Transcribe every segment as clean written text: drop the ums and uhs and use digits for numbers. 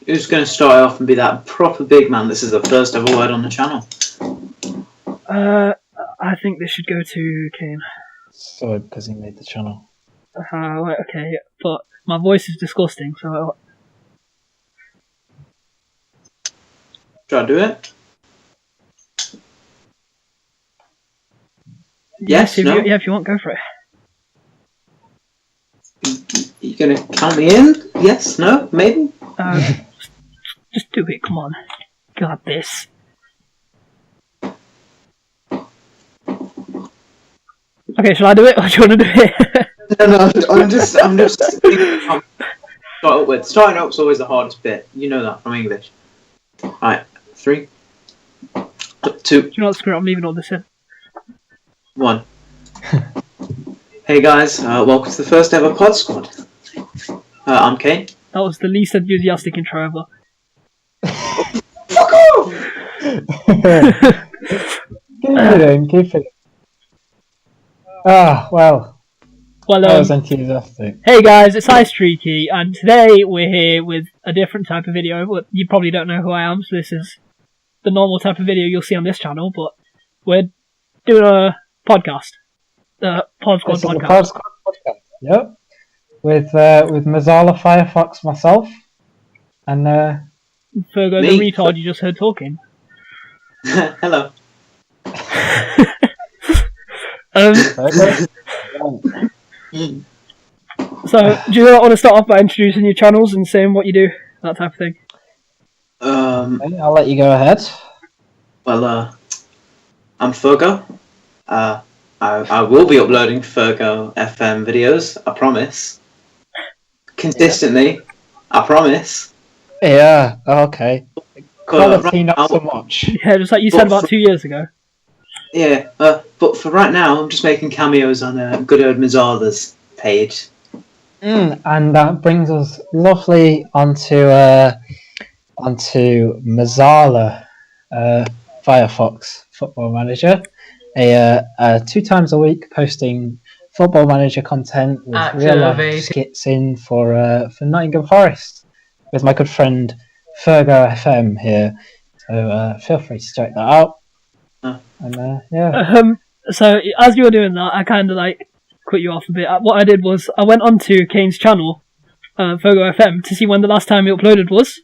Who's going to start off and be that proper big man? This is the first ever word on the channel. I think this should go to Kane. So, because he made the channel. Right, okay, but my voice is disgusting, so... Should I do it? Yes, if no? if you want, go for it. You going to count me in? Yes, no, maybe? Just do it, come on. Got this. Okay, shall I do it, or do you want to do it? No, I'm just thinking starting up's always the hardest bit. You know that from English. Alright, 3, 2, Do you know what, screw it, I'm leaving all this in. 1. Hey guys, welcome to the first ever PodSquad. I'm Kane. That was the least enthusiastic intro ever. Fuck off! Keep it. Ah, well. That was enthusiastic. Hey guys, it's iStreaky, and today we're here with a different type of video. You probably don't know who I am, so this is the normal type of video you'll see on this channel, but we're doing a podcast. The PodSquad podcast. The PodSquad podcast, yep. With Mazzala Firefox, myself, and Fergo, me? the retard you just heard talking. Hello. So, do you want to start off by introducing your channels and saying what you do, that type of thing? Okay, I'll let you go ahead. Well, I'm Fergo. I will be uploading Fergo FM videos, I promise. Consistently, I promise. Yeah, okay. Quality not so much. Yeah, just like you said about 2 years ago. Yeah, but for right now, I'm just making cameos on good old Mazzala's page. And that brings us lovely onto Mazzala Firefox Football Manager, a 2 times a week posting Football Manager content with real life skits in for Nottingham Forest with my good friend Fergo FM here. So feel free to check that out. And yeah. So as you were doing that, I kind of like cut you off a bit. What I did was I went onto Kane's channel, Fergo FM, to see when the last time he uploaded was.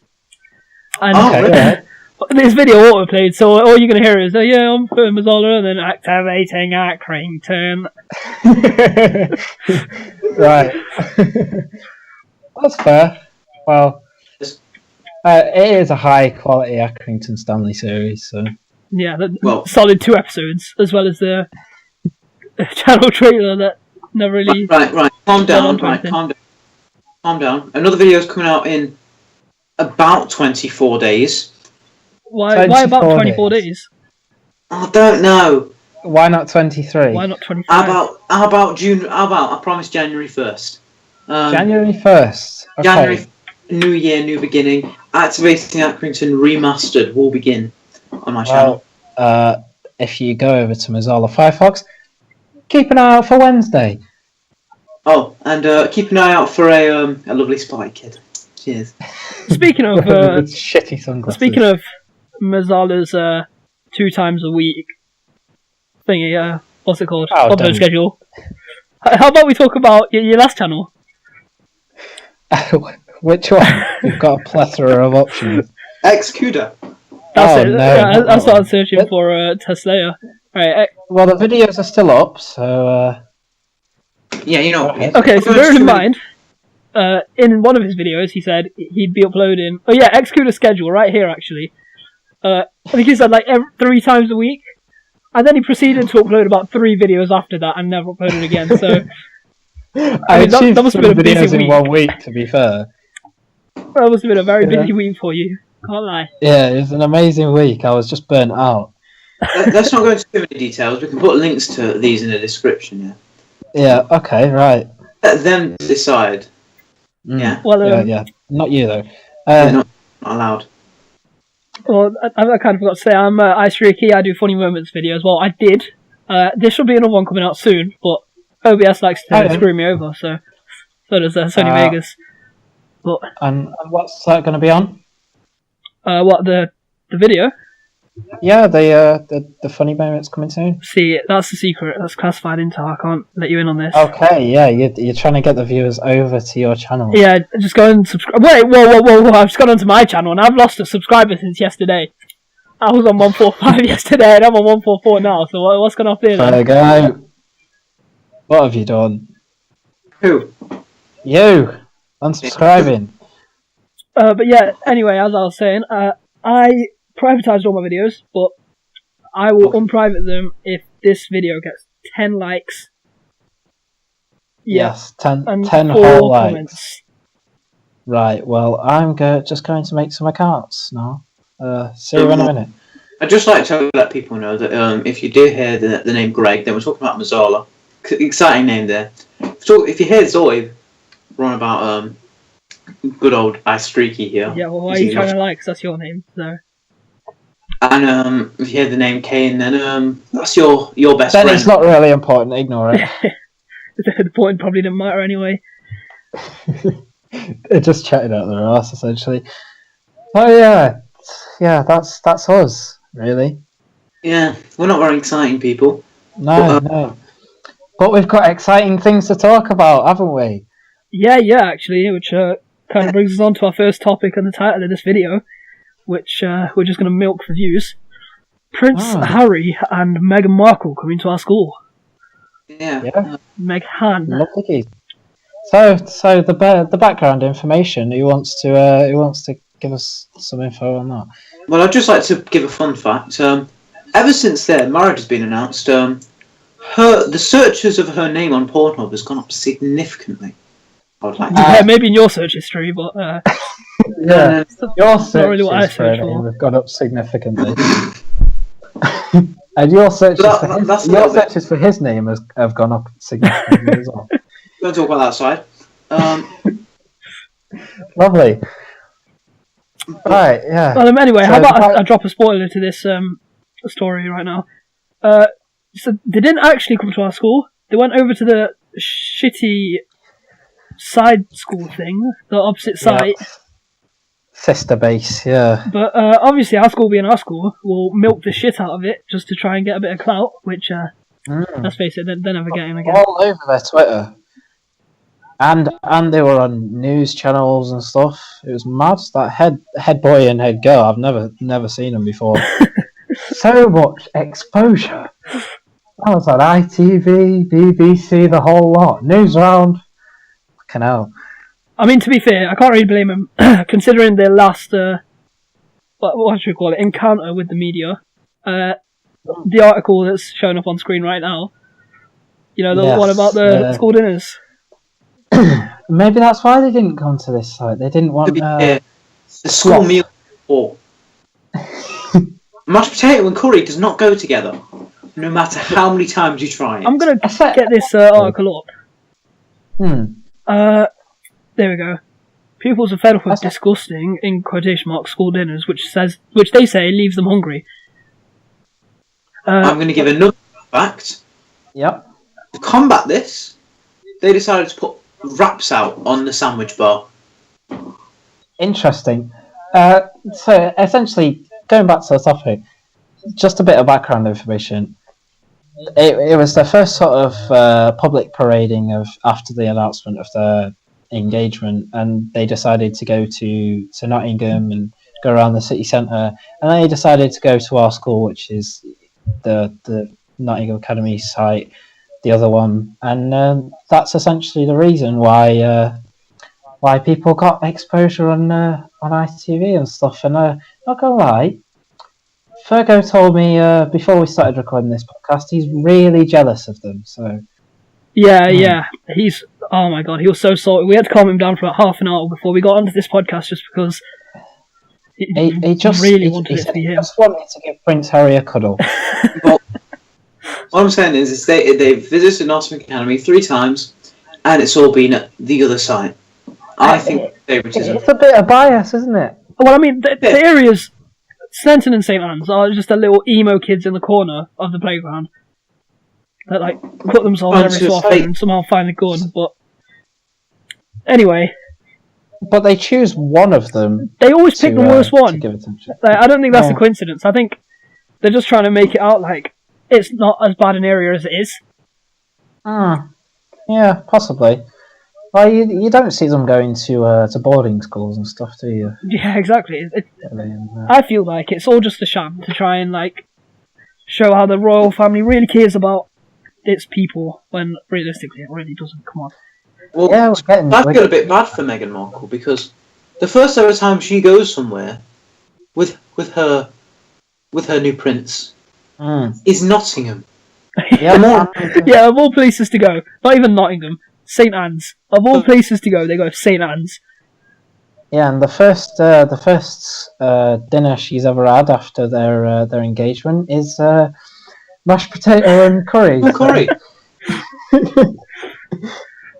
And Okay. this video auto-played, so all you're going to hear is, oh yeah, I'm for Mazzala, and then activating Accrington. Right. That's fair. Well, it is a high-quality Accrington Stanley series, so... Yeah, solid 2 episodes, as well as the channel trailer that never really... Right, calm down, calm down. Another video is coming out in about 24 days. Why about 24 days? I don't know. Why not 23? Why not 25? How about June? I promise January 1st. January 1st. Okay. January, new year, new beginning. Activating Accrington Remastered will begin on my channel. If you go over to Mazzala Firefox, keep an eye out for Wednesday. Oh, and keep an eye out for a lovely spy kid. Cheers. Speaking of with shitty sunglasses. Speaking of Mazzala's 2 times a week thingy, what's it called? Upload schedule. How about we talk about your last channel? Which one? We've got a plethora of options. Xcuda. That's it. No, I started searching for Tesla. Right. Well, the videos are still up, so... Yeah, you know. Okay, so bear in mind, in one of his videos, he said he'd be uploading... Oh yeah, Xcuda schedule, right here, actually. I think he said like 3 times a week. And then he proceeded to upload about 3 videos after that and never uploaded again, so... I mean, that must have been a busy videos week. in 1 week, to be fair. That must have been a very busy week for you. Can't lie. Yeah, it was an amazing week. I was just burnt out. Let's not go into too many details. We can put links to these in the description, Yeah, okay, right. Let them decide. Yeah. Well, yeah. Not you, though. They're not allowed. Well, I kind of forgot to say, I'm iStreaky. I do funny moments videos. Well, I did. There should be another one coming out soon, but OBS likes to screw me over, so does Sony Vegas. But And what's that going to be on? what the video? Yeah, the funny moments coming soon. See, that's the secret. That's classified intel. I can't let you in on this. Okay, yeah, you're trying to get the viewers over to your channel. Yeah, just go and subscribe. Wait, whoa! I've just gone onto my channel and I've lost a subscriber since yesterday. I was on 145 yesterday and I'm on 144 now. So what's going on there? There you go. What have you done? Who? You unsubscribing. But yeah, anyway, as I was saying, I privatised all my videos, but I will unprivate them if this video gets 10 likes. Yes, 10 and 10 4 whole likes. comments. Right, well, I'm just going to make some accounts now. See you in a minute. I'd just like to let people know that if you do hear the name Greg, then we're talking about Mazzala. Exciting name there. If you hear Zoid, we're on about good old iStreaky here. Yeah, well, why are you trying to like? Because that's your name, so... And if you hear the name Kane, then that's your best Then friend. it's not really important, ignore it. The point probably didn't matter anyway. It just chatted out their arse, essentially. Oh yeah, that's us, really. Yeah, we're not very exciting people. No. But we've got exciting things to talk about, haven't we? Yeah, actually, which kind of brings us on to our first topic and the title of this video, which we're just going to milk for views. Prince Harry and Meghan Markle coming to our school. Yeah. Meghan. Lovely. So the background information. Who wants to give us some info on that? Well, I'd just like to give a fun fact. Ever since their marriage has been announced, the searches of her name on Pornhub has gone up significantly. I would like to Yeah, maybe in your search history, but yeah, your searches really what I for search her name for. have gone up significantly. And your searches for his name have gone up significantly as well. Don't talk about that side. Lovely. Right, yeah. Well, anyway, So how about I drop a spoiler to this story right now? So they didn't actually come to our school. They went over to the shitty side school thing, the opposite site. Sister base, yeah. But obviously, our school being our school, will milk the shit out of it just to try and get a bit of clout. Which, let's face it, they're never getting again. All over their Twitter. And they were on news channels and stuff. It was mad. That head boy and head girl, I've never seen them before. So much exposure. That was on ITV, BBC, the whole lot. Newsround. Fucking hell. I mean, to be fair, I can't really blame them, considering their last, what should we call it, encounter with the media. The article that's showing up on screen right now. You know, the one about the school dinners. Maybe that's why they didn't come to this site. They didn't want the school meal. Or mashed potato and curry does not go together, no matter how many times you try it. I'm gonna get this article up. There we go. Pupils are fed up with disgusting, in quotation marks, school dinners, which they say leaves them hungry. I'm going to give another fact. Yep. To combat this, they decided to put wraps out on the sandwich bar. Interesting. So essentially, going back to the topic, just a bit of background information. It was the first sort of public parading after the announcement of the engagement, and they decided to go to Nottingham and go around the city centre, and they decided to go to our school, which is the Nottingham Academy site, the other one, and that's essentially the reason why people got exposure on ITV and stuff. And not gonna lie, Fergo told me before we started recording this podcast, he's really jealous of them. So yeah, he's, oh my god, he was so salty. We had to calm him down for about half an hour before we got onto this podcast, just because he just really wanted it to be him. He just wanted to give Prince Harry a cuddle. Well, what I'm saying is they've visited Nottingham Academy 3 times, and it's all been at the other side. I think favouritism. It's a bit of bias, isn't it? Well, I mean, the areas, Stenton and St Anne's are just the little emo kids in the corner of the playground that like put themselves every so often and somehow find a gun. But anyway, but they choose one of them. They always pick the worst one. To give attention. Like, I don't think that's a coincidence. I think they're just trying to make it out like it's not as bad an area as it is. Yeah, possibly. Well, you don't see them going to boarding schools and stuff, do you? Yeah, exactly. I feel like it's all just a sham to try and like show how the royal family really cares about its people, when realistically it really doesn't. Come on. Well, yeah, I feel a bit bad for Meghan Markle because the first ever time she goes somewhere with her new prince is Nottingham. Yeah, yeah, of all places to go, not even Nottingham, St Anne's. Of all places to go, they go to St Anne's. Yeah, and the first dinner she's ever had after their engagement is mashed potato and curry. Curry.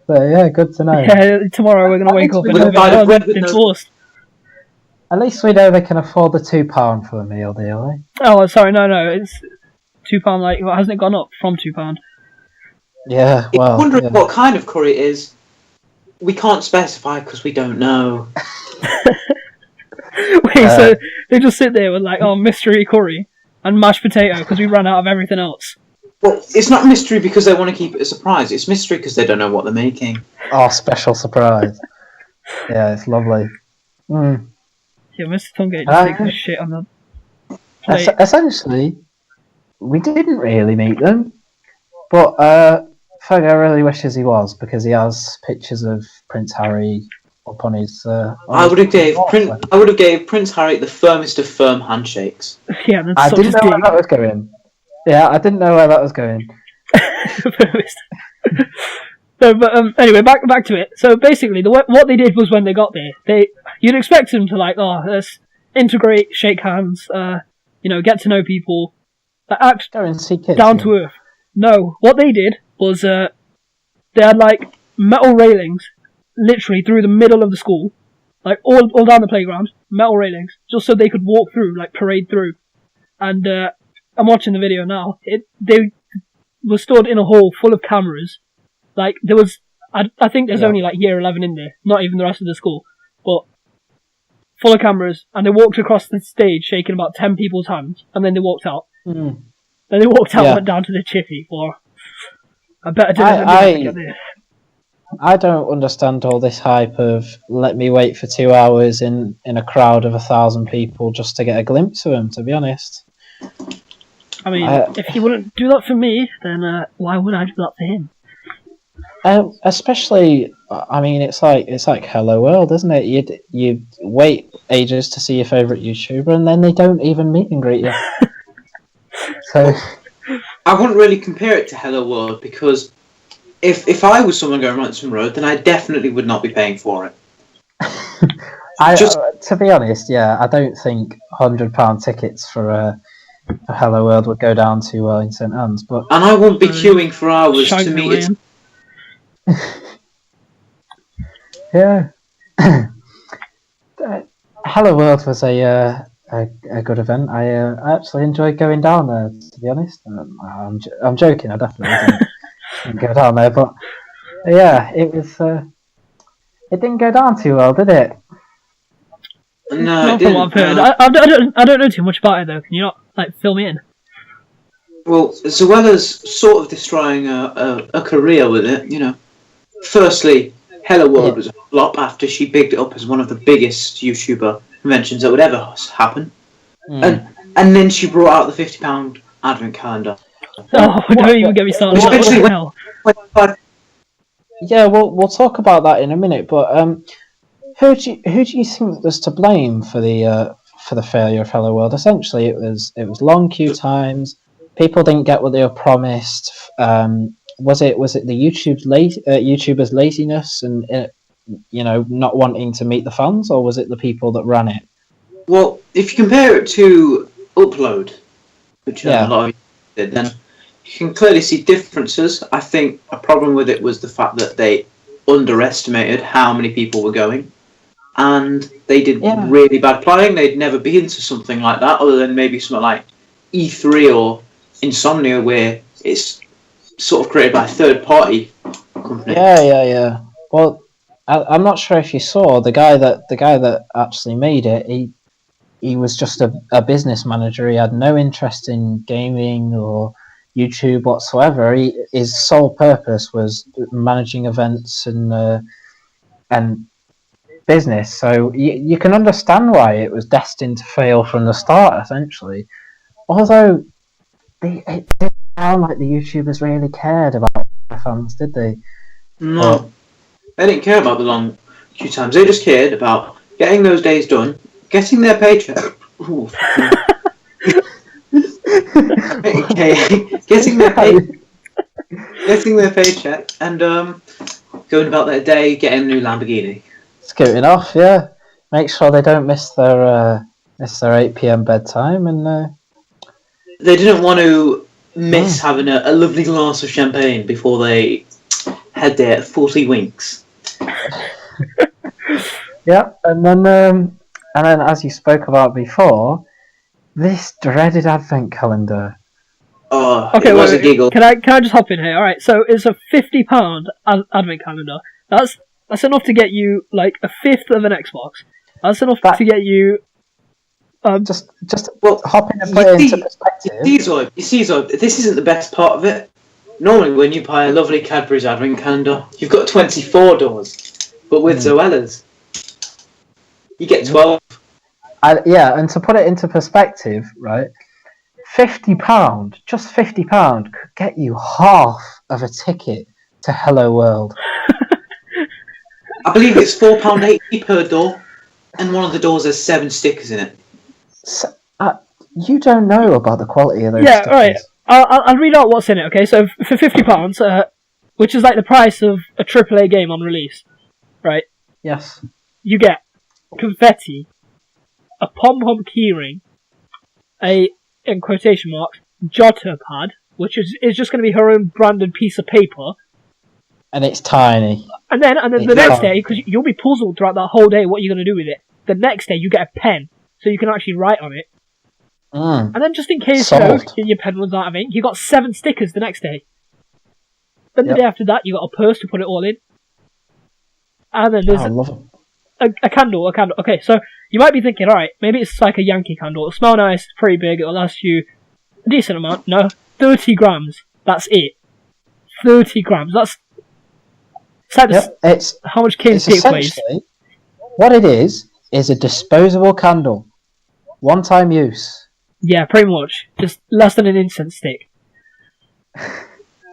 So yeah, good to know. Yeah, tomorrow we're gonna wake up and be divorced. At least we know they can afford the £2 for a meal deal, eh? Oh, sorry, no, it's £2. Like, well, hasn't it gone up from £2? Yeah, well. I'm wondering what kind of curry it is. We can't specify because we don't know. Wait, so they just sit there with like, mystery curry and mashed potato because we ran out of everything else. Well, it's not mystery because they want to keep it a surprise. It's mystery because they don't know what they're making. Oh, special surprise. Yeah, it's lovely. Yeah, Mr. Tungate just takes his shit on the plate. Essentially, we didn't really meet them, but Fergo really wishes he was because he has pictures of Prince Harry up on his. I would have gave Prince Harry the firmest of firm handshakes. Yeah, that's I didn't know where that was going. Yeah, I didn't know where that was going. No, but anyway, back to it. So basically, what they did was when they got there, you'd expect them to like, let's integrate, shake hands, get to know people, act down to earth. No, what they did was they had like metal railings, literally through the middle of the school, like all down the playground, metal railings, just so they could walk through, like parade through. And I'm watching the video now. They were stood in a hall full of cameras. Like, there was, I think there's only like year 11 in there, not even the rest of the school, but full of cameras, and they walked across the stage shaking about 10 people's hands, and then they walked out. Then they walked out and went down to the chippy for a better dinner. I don't understand all this hype of let me wait for 2 hours in a crowd of 1,000 people just to get a glimpse of him, to be honest. I mean, if he wouldn't do that for me, then why would I do that for him? Especially, I mean, it's like Hello World, isn't it? You wait ages to see your favourite YouTuber, and then they don't even meet and greet you. So, I wouldn't really compare it to Hello World because if I was someone going around some road, then I definitely would not be paying for it. To be honest, yeah, I don't think £100 tickets for Hello World would go down to in St Anne's, and I wouldn't be queuing for hours to meet it. Yeah. Hello World was a good event. I actually enjoyed going down there, to be honest. I'm joking, I definitely didn't go down there, but yeah, it was. It didn't go down too well, did it? No, not from what I've heard. I don't know too much about it though. Can you not like fill me in? Well, Zoella's sort of destroying a career with it, Firstly, Hello World was a flop after she bigged it up as one of the biggest YouTuber conventions that would ever happen. And then she brought out the £50 advent calendar. Oh, don't even get me started. Yeah, we'll talk about that in a minute, but who do you think was to blame for the failure of Hello World? Essentially, it was long queue times. People didn't get what they were promised. Was it the YouTubers' laziness and not wanting to meet the fans, or was it the people that ran it? Well, if you compare it to Upload, which a lot of you did, then you can clearly see differences. I think a problem with it was the fact that they underestimated how many people were going, and they did really bad planning. They'd never been to something like that, other than maybe something like E3 or Insomnia, where it's sort of created by a third-party company. Yeah. Well, I'm not sure if you saw the guy that actually made it. He was just a business manager. He had no interest in gaming or YouTube whatsoever. His sole purpose was managing events and business. So you can understand why it was destined to fail from the start, essentially. Although it didn't sound like the YouTubers really cared about their fans, did they? No, they didn't care about the long queue times. They just cared about getting those days done, getting their paycheck. Getting their paycheck, and going about their day, getting a new Lamborghini. Scooting off, yeah. Make sure they don't miss their 8 p.m. bedtime, and they didn't want to miss having a lovely glass of champagne before they had their 40 winks. Yeah, and then as you spoke about before, this dreaded advent calendar. Oh, okay, it was a giggle. Can I just hop in here? All right, so it's a £50 advent calendar. That's enough to get you like a fifth of an Xbox. That's enough to get you. Just hop in and put it into perspective. You see, Zoib, this isn't the best part of it. Normally, when you buy a lovely Cadbury's advent calendar, you've got 24 doors, but with Zoella's, you get 12. And to put it into perspective, right? £50, just £50 could get you half of a ticket to Hello World. I believe it's £4.80 per door, and one of the doors has 7 stickers in it. So, you don't know about the quality of those stickers. Right. I'll read out what's in it, okay? So for £50, which is like the price of a AAA game on release, right? Yes. You get confetti, a pom-pom keyring, a, in quotation marks, jotter pad, which is just going to be her own branded piece of paper. And it's tiny. And then the next day, because you'll be puzzled throughout that whole day what you're going to do with it, the next day you get a pen, so you can actually write on it. And then just in case your pen runs out of ink, you got 7 stickers the next day. Then the day after that, you got a purse to put it all in. And then there's a candle. Okay, so you might be thinking, alright, maybe it's like a Yankee candle. It'll smell nice, pretty big, it'll last you a decent amount. No, 30 grams. That's it. 30 grams. That's it's how much cane stick weighs. What it is a disposable candle. One-time use. Yeah, pretty much. Just less than an incense stick.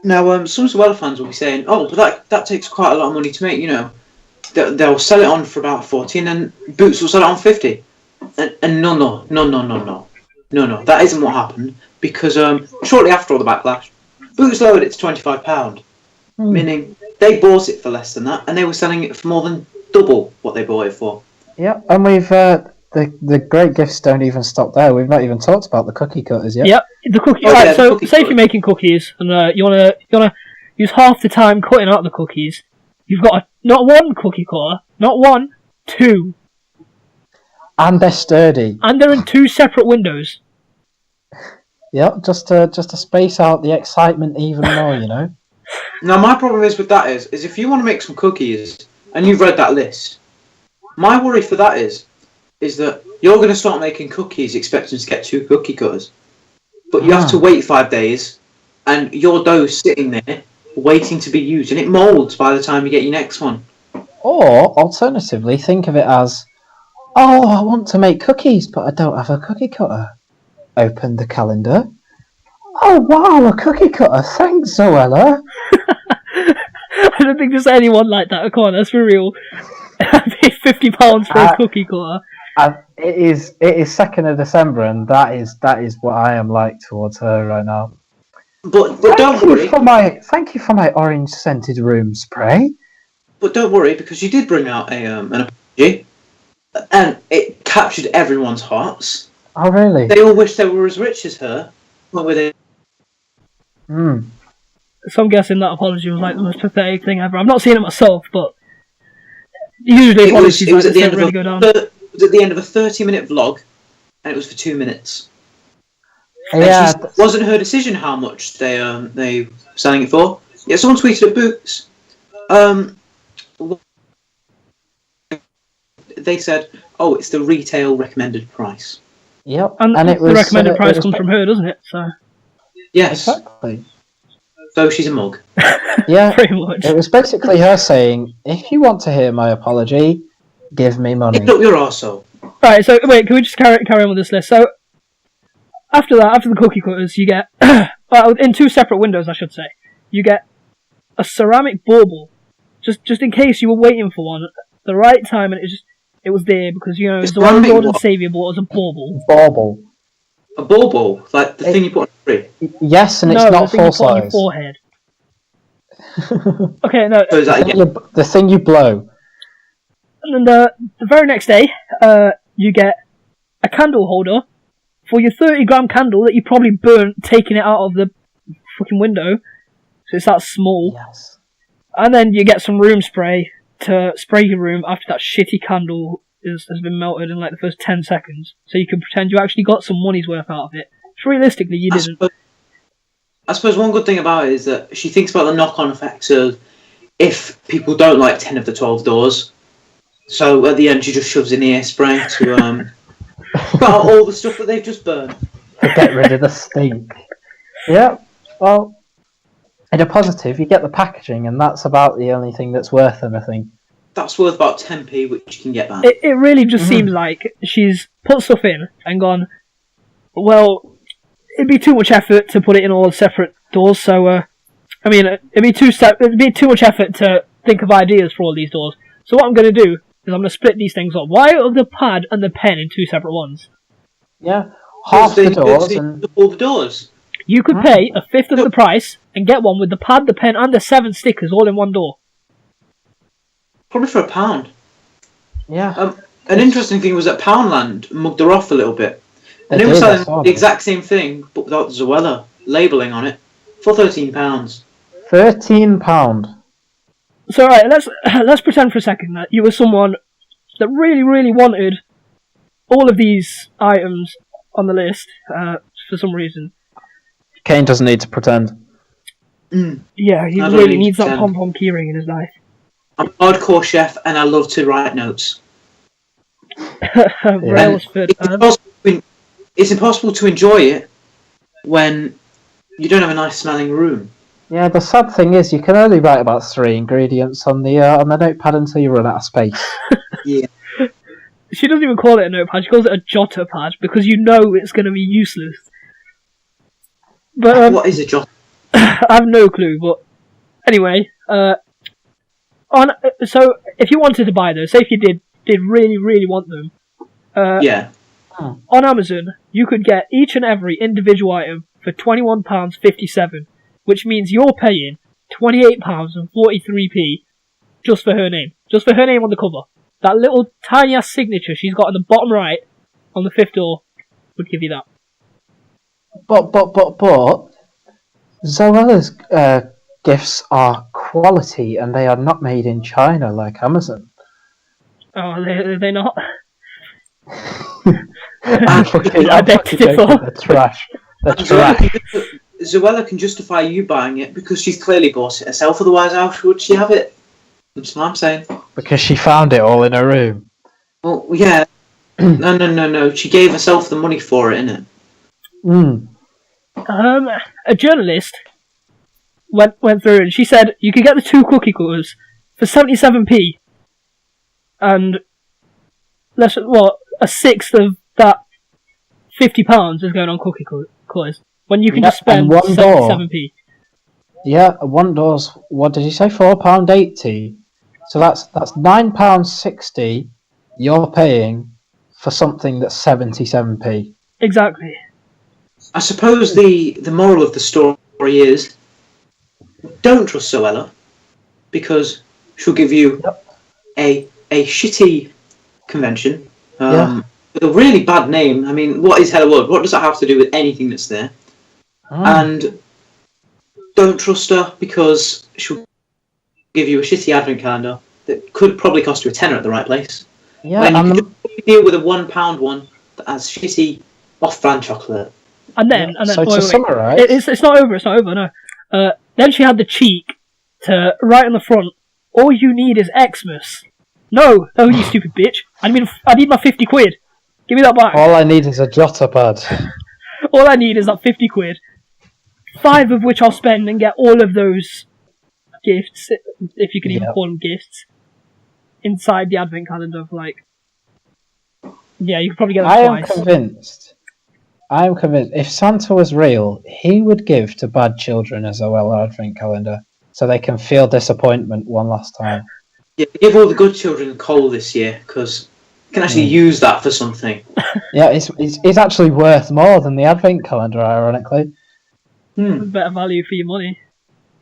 Now, some Zoella fans will be saying, oh, but that takes quite a lot of money to make, you know. They'll sell it on for about 40 and then Boots will sell it on 50. And no, that isn't what happened. Because shortly after all the backlash, Boots lowered it to £25. Meaning they bought it for less than that and they were selling it for more than double what they bought it for. Yeah, and we've... The great gifts don't even stop there. We've not even talked about the cookie cutters yet. Yep, the cookie. Right, so say if you're making cookies and you wanna use half the time cutting out the cookies, you've got not one cookie cutter, not one, 2. And they're sturdy. And they're in 2 separate windows. Yep, just to space out the excitement even more, you know. Now my problem is with that is if you want to make some cookies and you've read that list, my worry for that is that you're going to start making cookies expecting to get 2 cookie cutters. But you have to wait 5 days, and your dough's sitting there waiting to be used, and it moulds by the time you get your next one. Or, alternatively, think of it as, oh, I want to make cookies, but I don't have a cookie cutter. Open the calendar. Oh, wow, a cookie cutter. Thanks, Zoella. I don't think there's anyone like that. Come on, that's for real. I paid £50 for a cookie cutter. It is 2nd of December, and that is what I am like towards her right now. But don't worry. Thank you for my orange scented room spray. But don't worry, because you did bring out an apology, and it captured everyone's hearts. Oh really? They all wish they were as rich as her, but with it. So I'm guessing that apology was like the most pathetic thing ever. I've not seen it myself, but usually apologies it was at the end really go down. It was at the end of a 30-minute vlog, and it was for 2 minutes. Yeah, it wasn't her decision how much they were selling it for. Yeah, someone tweeted at Boots. they said, "Oh, it's the retail recommended price." Yep, And it the was recommended price it was comes from her, doesn't it? So Yes. exactly. So she's a mug. Yeah, pretty much. it was basically her saying, "If you want to hear my apology, give me money." Lift up your arsehole. Right. So wait, can we just carry on with this list? So after the cookie cutters, you get well, in 2 separate windows, I should say. You get a ceramic bauble, just in case you were waiting for one at the right time, and it was there because It's the one branding Lord and what? Saviour bought us a bauble. Bauble. A bauble, like the thing you put on a tree. Yes, and it's No, not the thing you full put on your size. forehead. Okay, no. So is that The thing you blow. And then the very next day, you get a candle holder for your 30-gram candle that you probably burnt taking it out of the fucking window. So it's that small. Yes. And then you get some room spray to spray your room after that shitty candle has been melted in like the first 10 seconds. So you can pretend you actually got some money's worth out of it. But realistically, you didn't. I suppose one good thing about it is that she thinks about the knock-on effects of if people don't like 10 of the 12 doors. So at the end, she just shoves in the air spray to put out all the stuff that they've just burned. To get rid of the stink. Yeah, well, in a positive, you get the packaging, and that's about the only thing that's worth anything. That's worth about 10p, which you can get back. It really just seems like she's put stuff in and gone, well, it'd be too much effort to put it in all separate doors, so, I mean, it'd be too much effort to think of ideas for all these doors. So what I'm going to do is I'm going to split these things up. Why are the pad and the pen in 2 separate ones? Yeah, half the doors and... all the doors. You could pay a fifth of the price and get one with the pad, the pen, and the 7 stickers all in one door. Probably for £1. Yeah. An interesting thing was that Poundland mugged her off a little bit. And they were did, I selling saw the that. exact same thing, but without Zoella labelling on it, for £13. £13. So right, let's pretend for a second that you were someone that really, really wanted all of these items on the list for some reason. Kane doesn't need to pretend. Yeah, he I don't really need needs to that pretend. pom-pom keyring in his life. I'm a hardcore chef and I love to write notes. Railsford. It's impossible to enjoy it when you don't have a nice smelling room. Yeah, the sad thing is you can only write about 3 ingredients on the notepad until you run out of space. Yeah. She doesn't even call it a notepad, she calls it a jotter pad because you know it's going to be useless. But What is a jot? I have no clue, but anyway, so if you wanted to buy those, say if you did really, really want them, Yeah. on Amazon, you could get each and every individual item for £21.57, which means you're paying £28.43p just for her name. Just for her name on the cover. That little tiny ass signature she's got on the bottom right on the 5th door would give you that. But Zoella's gifts are quality and they are not made in China like Amazon. Oh, are they not? I'm fucking I beg to joking. differ. They're trash. They're trash. Zoella can justify you buying it because she's clearly bought it herself, otherwise how would she have it? That's what I'm saying. Because she found it all in her room. Well, yeah. No. She gave herself the money for it, innit? A journalist went through and she said you could get the 2 cookie cutters for 77p, and a sixth of that £50 is going on cookie cutters when you can just spend 77p. Yeah, one door's, what did you say, £4.80? So that's £9.60 you're paying for something that's 77p. Exactly. I suppose the moral of the story is don't trust Zoella because she'll give you a shitty convention with a really bad name. I mean, what is Hello World? What does that have to do with anything that's there? And don't trust her because she'll give you a shitty advent calendar that could probably cost you a tenner at the right place. Yeah, when you can just deal with a £1 one that has shitty off-brand chocolate. And then so to summarise, it's not over. It's not over. No. Then she had the cheek to write on the front, "All you need is Xmas." No, you stupid bitch. I need my 50 quid. Give me that back. All I need is a jotter pad. All I need is that 50 quid. 5 of which I'll spend and get all of those gifts, if you can even call them gifts, inside the advent calendar for like... Yeah, you could probably get them twice. I am convinced if Santa was real, he would give to bad children as well an advent calendar, so they can feel disappointment one last time. Yeah, give all the good children coal this year, because you can actually use that for something. Yeah, it's actually worth more than the advent calendar, ironically. Better value for your money.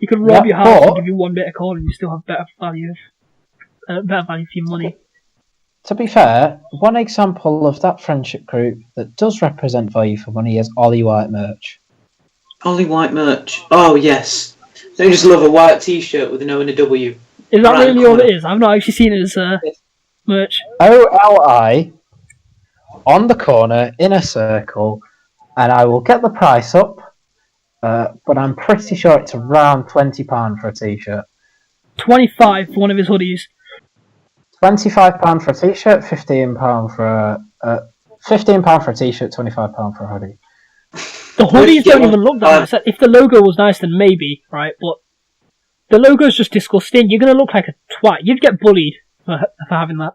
You could rob your house and give you one bit of coal and you still have better value for your money. To be fair, one example of that friendship group that does represent value for money is Ollie White merch. Ollie White merch. Oh, yes. Don't you just love a white t-shirt with an O and a W? Is that really all it is? I've not actually seen it as merch. OLI on the corner in a circle, and I will get the price up, but I'm pretty sure it's around £20 for a t-shirt. 25 for one of his hoodies. £25 for a t-shirt, £15 for £15 for a t-shirt, £25 for a hoodie. The hoodies don't even look that nice. If the logo was nice, then maybe, right? But the logo's just disgusting. You're gonna look like a twat. You'd get bullied for having that.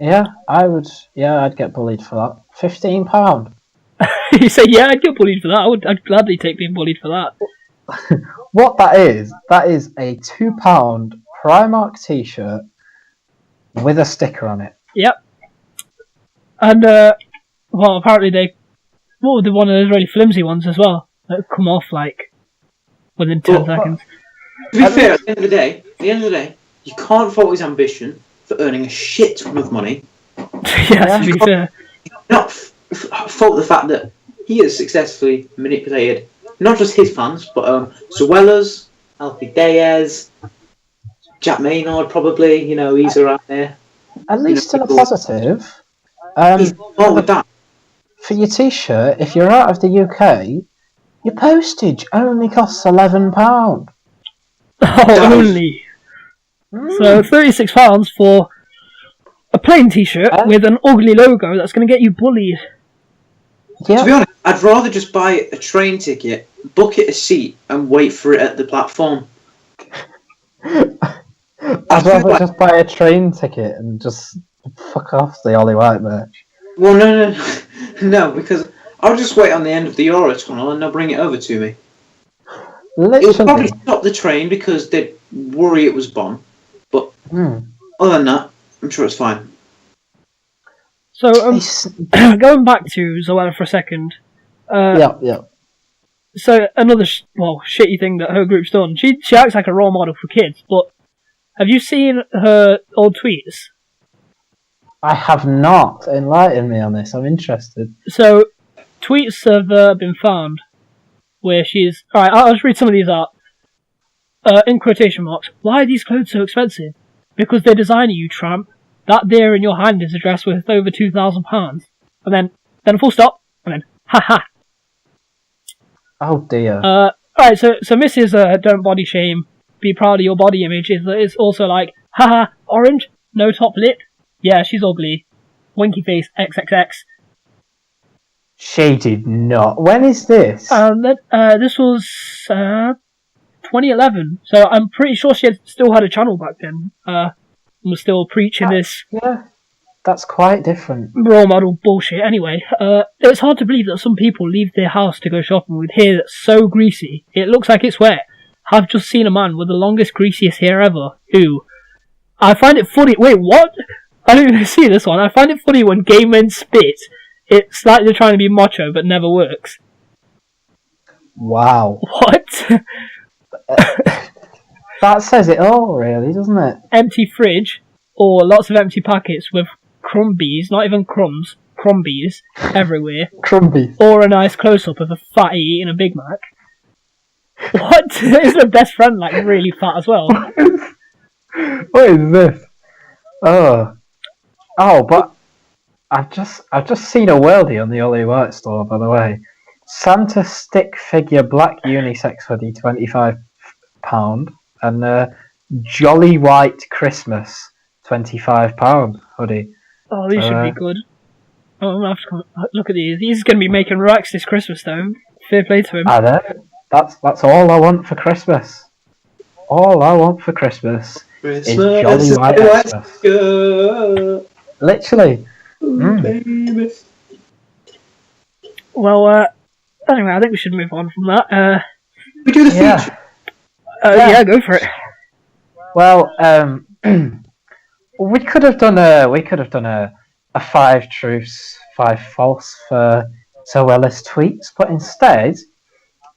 Yeah, I would. Yeah, I'd get bullied for that. £15. You say, yeah, I'd get bullied for that. I'd gladly take being bullied for that. What that is a £2 Primark t-shirt with a sticker on it. Yep. And, well, apparently what were the one of those really flimsy ones as well? That come off, like, within 10 seconds. To be fair, at the end of the day, you can't fault his ambition for earning a shit ton of money. Yeah, to be fair. Not fault the fact that he has successfully manipulated not just his fans, but Zoella's, Alfie Diaz, Jack Maynard probably, he's around there. At least in a positive. He's not with that. For your t-shirt, if you're out of the UK, your postage only costs £11. Oh, only. So £36 for a plain t-shirt with an ugly logo that's going to get you bullied. Yeah. To be honest, I'd rather just buy a train ticket, book it a seat, and wait for it at the platform. I'd rather just buy a train ticket and just fuck off the Ollie White merch. Well, no, because I'll just wait on the end of the Eurotunnel and they'll bring it over to me. Literally. It'll probably stop the train because they'd worry it was bomb, but other than that, I'm sure it's fine. So, going back to Zoella for a second. Yeah. So, another shitty thing that her group's done. She acts like a role model for kids, but have you seen her old tweets? I have not. Enlighten me on this. I'm interested. So, tweets have been found where she's... Alright, I'll just read some of these out. In quotation marks. Why are these clothes so expensive? Because they're designer, you tramp. That there in your hand is a dress worth over £2,000. And then a full stop, and then, haha. Oh dear. Alright, so Mrs. Don't Body Shame, Be Proud of Your Body Image is also like, haha, orange, no top lip. Yeah, she's ugly. Winky face, XXX. She did not. When is this? This was 2011, so I'm pretty sure she still had a channel back then. And was still preaching this. Yeah, that's quite different. Role model bullshit. Anyway, it's hard to believe that some people leave their house to go shopping with hair that's so greasy it looks like it's wet. I've just seen a man with the longest, greasiest hair ever. Ooh. I find it funny. Wait, what? I didn't even see this one. I find it funny when gay men spit. It's like they're trying to be macho, but never works. Wow. What? That says it all, really, doesn't it? Empty fridge, or lots of empty packets with crumbies, not even crumbs, crumbies, everywhere. Crumbies. Or a nice close-up of a fatty eating a Big Mac. What? Is the best friend, like, really fat as well? What is this? Oh, but I've just seen a worldie on the Ollie White store, by the way. Santa stick figure black unisex hoodie, £25, and Jolly White Christmas, £25 hoodie. Oh, these should be good. Oh, I'm gonna have to look at these. He's gonna be making racks this Christmas, though. Fair play to him. I know. That's all I want for Christmas. All I want for Christmas is jolly white Xmas. Literally. Baby. Well, anyway, I think we should move on from that. We do the feature. Yeah, go for it. Well, we could have done a 5 truths, 5 false for Sir Willis tweets, but instead,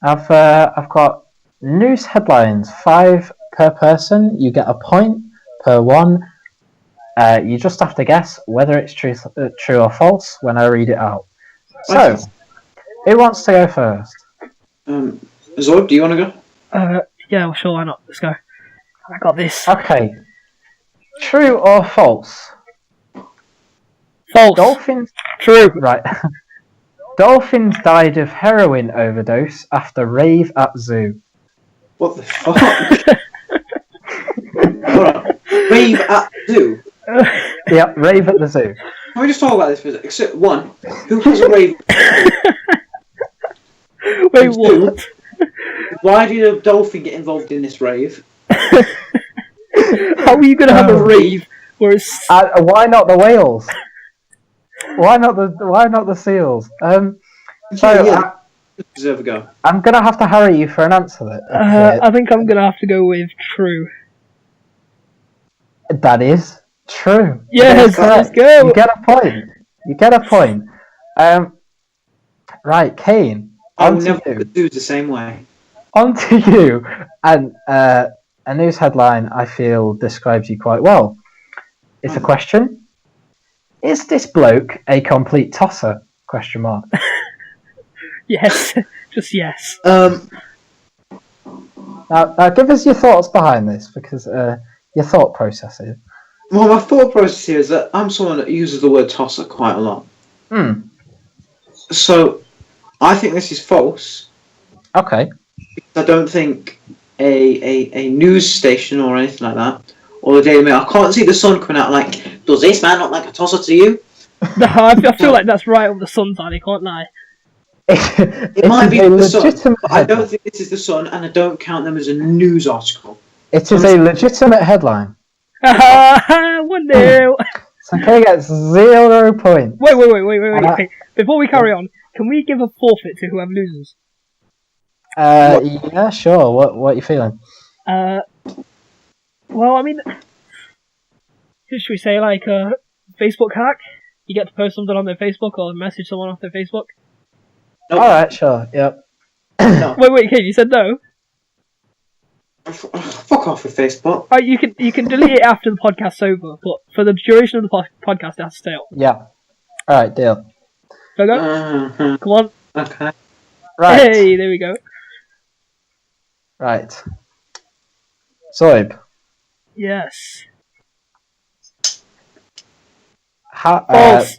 I've got news headlines, 5 per person. You get a point per one. You just have to guess whether it's true or false when I read it out. So, who wants to go first? Zorb, do you want to go? Yeah, well, sure, why not? Let's go. I got this. Okay. True or false? False. Dolphins. True. Right. Dolphins died of heroin overdose after rave at zoo. What the fuck? Hold on. Rave at zoo? Yep, rave at the zoo. Can we just talk about this for a second? Except one, who has a rave? Wait, what? Why did a dolphin get involved in this rave? How are you gonna have a rave where it's... why not the whales? Why not the seals? Deserve a go. I'm gonna have to hurry you for an answer. I think I'm gonna have to go with true. That is true. Yes, let's go. You get a point. Right, Kane. I will never do it the same way. On to you. And a news headline I feel describes you quite well. It's a question. Is this bloke a complete tosser? Question mark. Yes. Just yes. Now, give us your thoughts behind this, because your thought process here. Well, my thought process here is that I'm someone that uses the word tosser quite a lot. So, I think this is false. Okay. I don't think a news station or anything like that, or the Daily Mail, I can't see the Sun coming out like, does this man look like a tosser to you? No, I feel like that's right on the Sun side, I can't lie. It might be the Sun, but I don't think this is the Sun, and I don't count them as a news article. It is a legitimate headline. 1-0. So Kay gets 0 points. Wait. Okay. Before we carry on, can we give a forfeit to whoever loses? Yeah, sure. What are you feeling? Well, I mean, should we say like a Facebook hack? You get to post something on their Facebook or message someone off their Facebook. Nope. Alright, sure. Yep. No. Wait, Kate, you said no? Fuck off with Facebook. You can delete it after the podcast's over, but for the duration of the podcast, it has to stay up. Yeah. Alright, deal. Go. Come on. Okay. Right. Hey, there we go. Right. Zoib. Yes. False.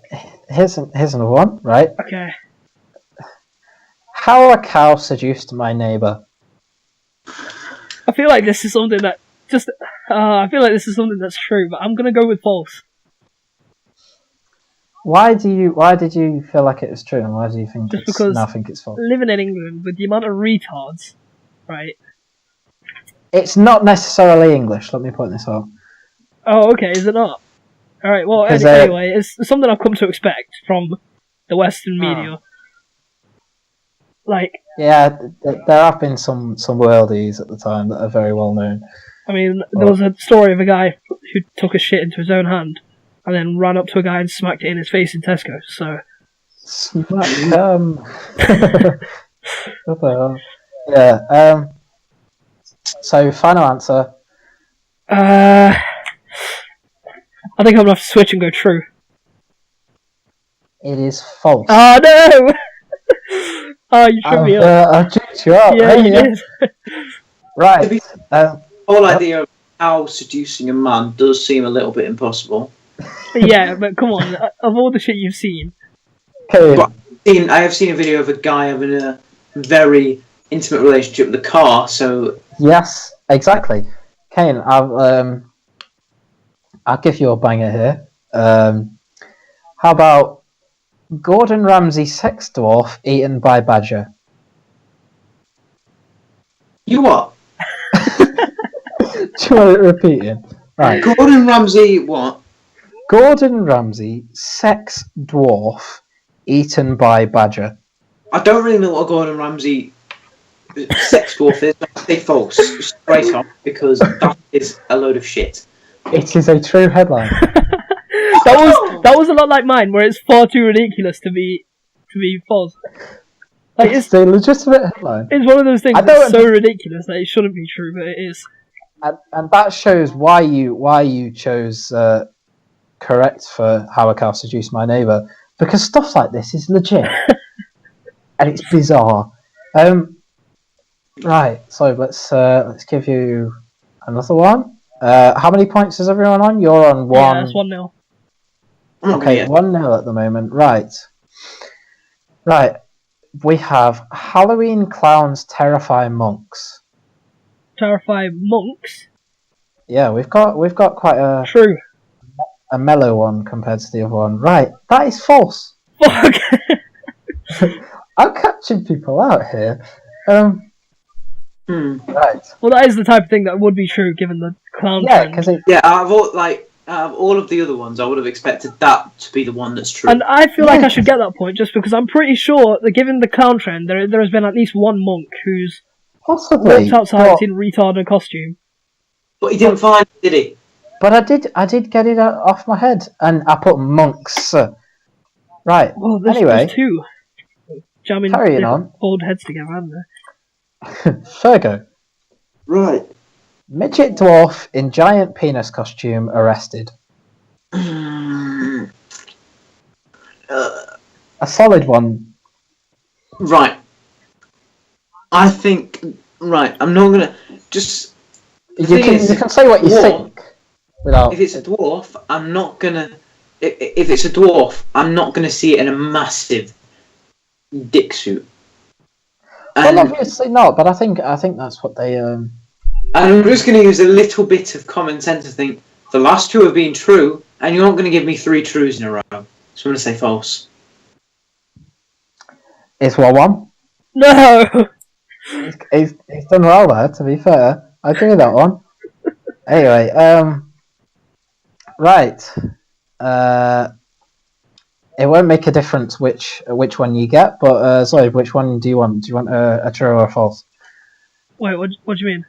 Here's another one, right? Okay. How a cow seduced my neighbour. I feel like this is something that I feel like this is something that's true, but I'm gonna go with false. Why did you feel like it was true, and why do you think Just because now think it's false? Living in England with the amount of retards, right? It's not necessarily English. Let me point this out. Oh, okay. Is it not? All right. Well, anyway, it's something I've come to expect from the Western media. Like, yeah, there have been some worldies at the time that are very well known. I mean, there was a story of a guy who took a shit into his own hand and then ran up to a guy and smacked it in his face in Tesco. So, what the hell? Yeah. So, final answer. I think I'm gonna have to switch and go true. It is false. Oh no! Oh, you tripped me up. I tricked you up. Yeah, you did. The Right. whole idea of how seducing a man does seem a little bit impossible. Yeah, but come on, of all the shit you've seen. Okay. But I have seen a video of a guy having a very intimate relationship with a car, so... Yes, exactly. Kane, I've I'll give you a banger here. How about Gordon Ramsay sex dwarf eaten by badger? You what? Do you want it repeated? Right. Gordon Ramsay what? Gordon Ramsay sex dwarf eaten by badger. I don't really know what a Gordon Ramsay sex dwarf is. I say false straight up because that is a load of shit. It is a true headline. That was a lot like mine, where it's far too ridiculous to be false. Like It's a legitimate headline. it's one of those things I that's don't- so ridiculous that it shouldn't be true, but it is. And that shows why you chose correct for how a cow seduced my neighbour, because stuff like this is legit and it's bizarre. Right, so let's give you another one. How many points is everyone on? You're on one. Yeah, that's 1-0. Okay, 1-0 at the moment. Right. We have Halloween clowns terrify monks. Terrify monks. Yeah, we've got quite True. a mellow one compared to the other one. Right, that is false. Fuck. I'm catching people out here. Right. Well, that is the type of thing that would be true given the clown Yeah, trend. because it. Yeah, out of all of the other ones, I would have expected that to be the one that's true. And I feel like I should get that point just because I'm pretty sure that given the clown trend, there has been at least one monk who's Possibly. walked outside in retarded costume. But he didn't find it, did he? But I did get it off my head, and I put monks. Right. Well, Anyway. there's two jamming Carrying their on. old heads together, haven't they? Fergo. Right. Midget dwarf in giant penis costume arrested. A solid one. Right. I think. Right. I'm not gonna just. You can say what you think. Without. If it's a dwarf, I'm not gonna. If it's a dwarf, I'm not gonna see it in a massive dick suit. Well, obviously not. But I think that's what they. And I'm just going to use a little bit of common sense to think the last two have been true, and you're not going to give me 3 trues in a row. So I'm going to say false. It's 1-1. No! He's done well there. To be fair, I agree with that one. Anyway, right. It won't make a difference which one you get, but sorry, which one do you want? Do you want a true or a false? Wait, what do you mean?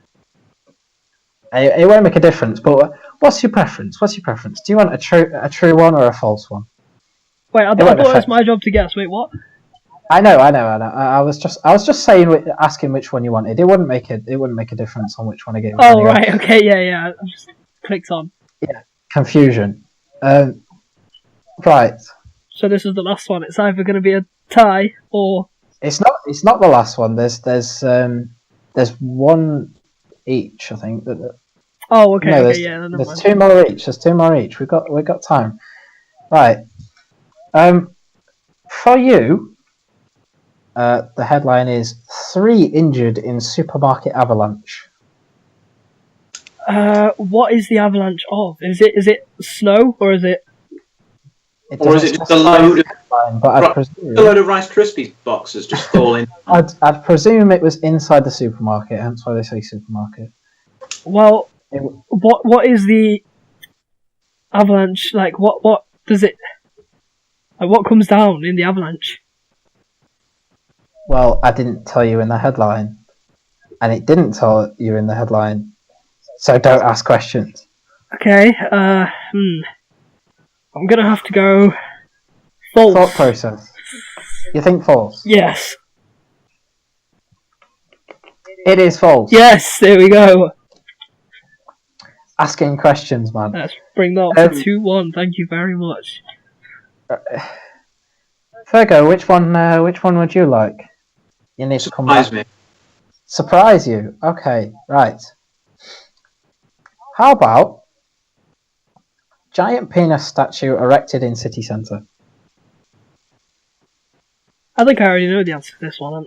It won't make a difference, but what's your preference? Do you want a true one or a false one? Wait, I thought it was my job to guess. Wait, what? I know. I was just saying, asking which one you wanted. It wouldn't make a difference on which one I gave. Oh, anyway. right, okay, yeah. I just clicked on. Yeah, confusion. Right. So this is the last one. It's either going to be a tie or... It's not the last one. There's one each, I think. Oh, okay, No, okay, yeah. Never There's mind. 2 more each. There's 2 more each. We've got time. Right. For you, the headline is 3 injured in supermarket avalanche. What is the avalanche of? Is it snow or is it? Or is it just a load of headline, but I'd presume, a load of Rice Krispies boxes just falling? I'd presume it was inside the supermarket. Hence why they say supermarket. Well, what is the avalanche like? What does it? Like, what comes down in the avalanche? Well, I didn't tell you in the headline, and it didn't tell you in the headline, so don't ask questions. Okay. I'm gonna have to go false. Thought process. You think false? Yes. It is false. Yes. There we go. Asking questions, man. Let's bring that up to 2-1. Thank you very much. Fergo, which one would you like? You need to come back. Surprise me. Surprise you. Okay, right. How about giant penis statue erected in city centre? I think I already know the answer to this one.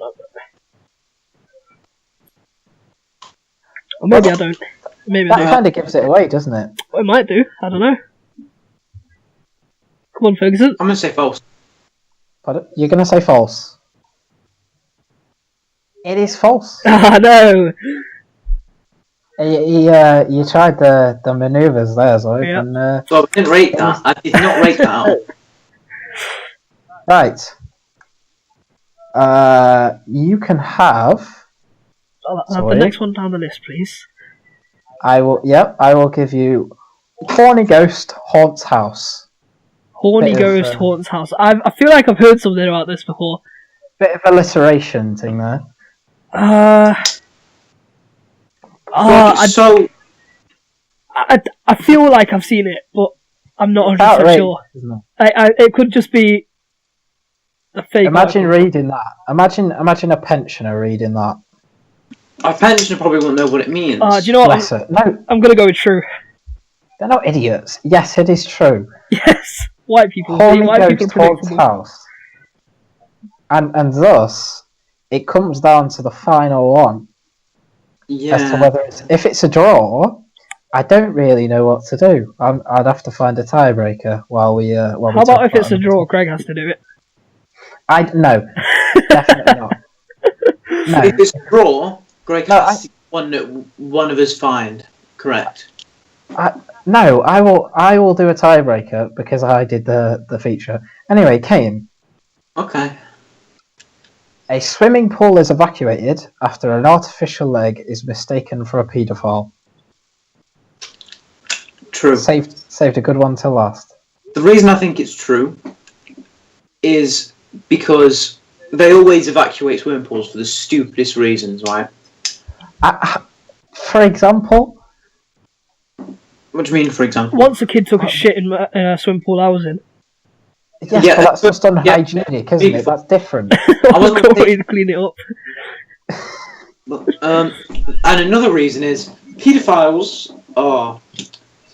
Or maybe I don't. Maybe That they kind of gives it away, doesn't it? It might do. I don't know. Come on, Ferguson. I'm gonna say false. Pardon? You're going to say false. It is false. Ah, no. You tried the manoeuvres there, Zoe. Yeah. And, So I didn't rate that. I did not rate that out. right. You can have. I'll have the Sorry. next one down the list, please. I will. Yep. I will give you. Horny ghost haunts house. Horny Bit of, ghost haunts house. I feel like I've heard something about this before. Bit of alliteration thing there. So I feel like I've seen it, but I'm not 100% sure. Isn't it? It could just be a fake. Imagine reading that. Imagine a pensioner reading that. a pensioner probably won't know what it means. Do you know what? Bless her. No, I'm gonna go with true. they're not idiots. Yes, it is true. Yes, white people. Horny White people ghost are haunts predictable. house. And thus, it comes down to the final one Yeah. as to whether if it's a draw. I don't really know what to do. I'd have to find a tiebreaker while we. How about if it's a draw? Greg has to do it. No, definitely not. No, If it's a draw, Greg No, has to one of us find. Correct. no. I will do a tiebreaker because I did the feature. Anyway, Kane. Okay. A swimming pool is evacuated after an artificial leg is mistaken for a paedophile. True. Saved a good one till last. The reason I think it's true is because they always evacuate swimming pools for the stupidest reasons, right? For example, What do you mean, for example? Once a kid took a shit in a swimming pool I was in. yes, Yeah, but that's just yeah. unhygienic, isn't it? That's different. I was wasn't going to clean it up. And another reason is paedophiles are,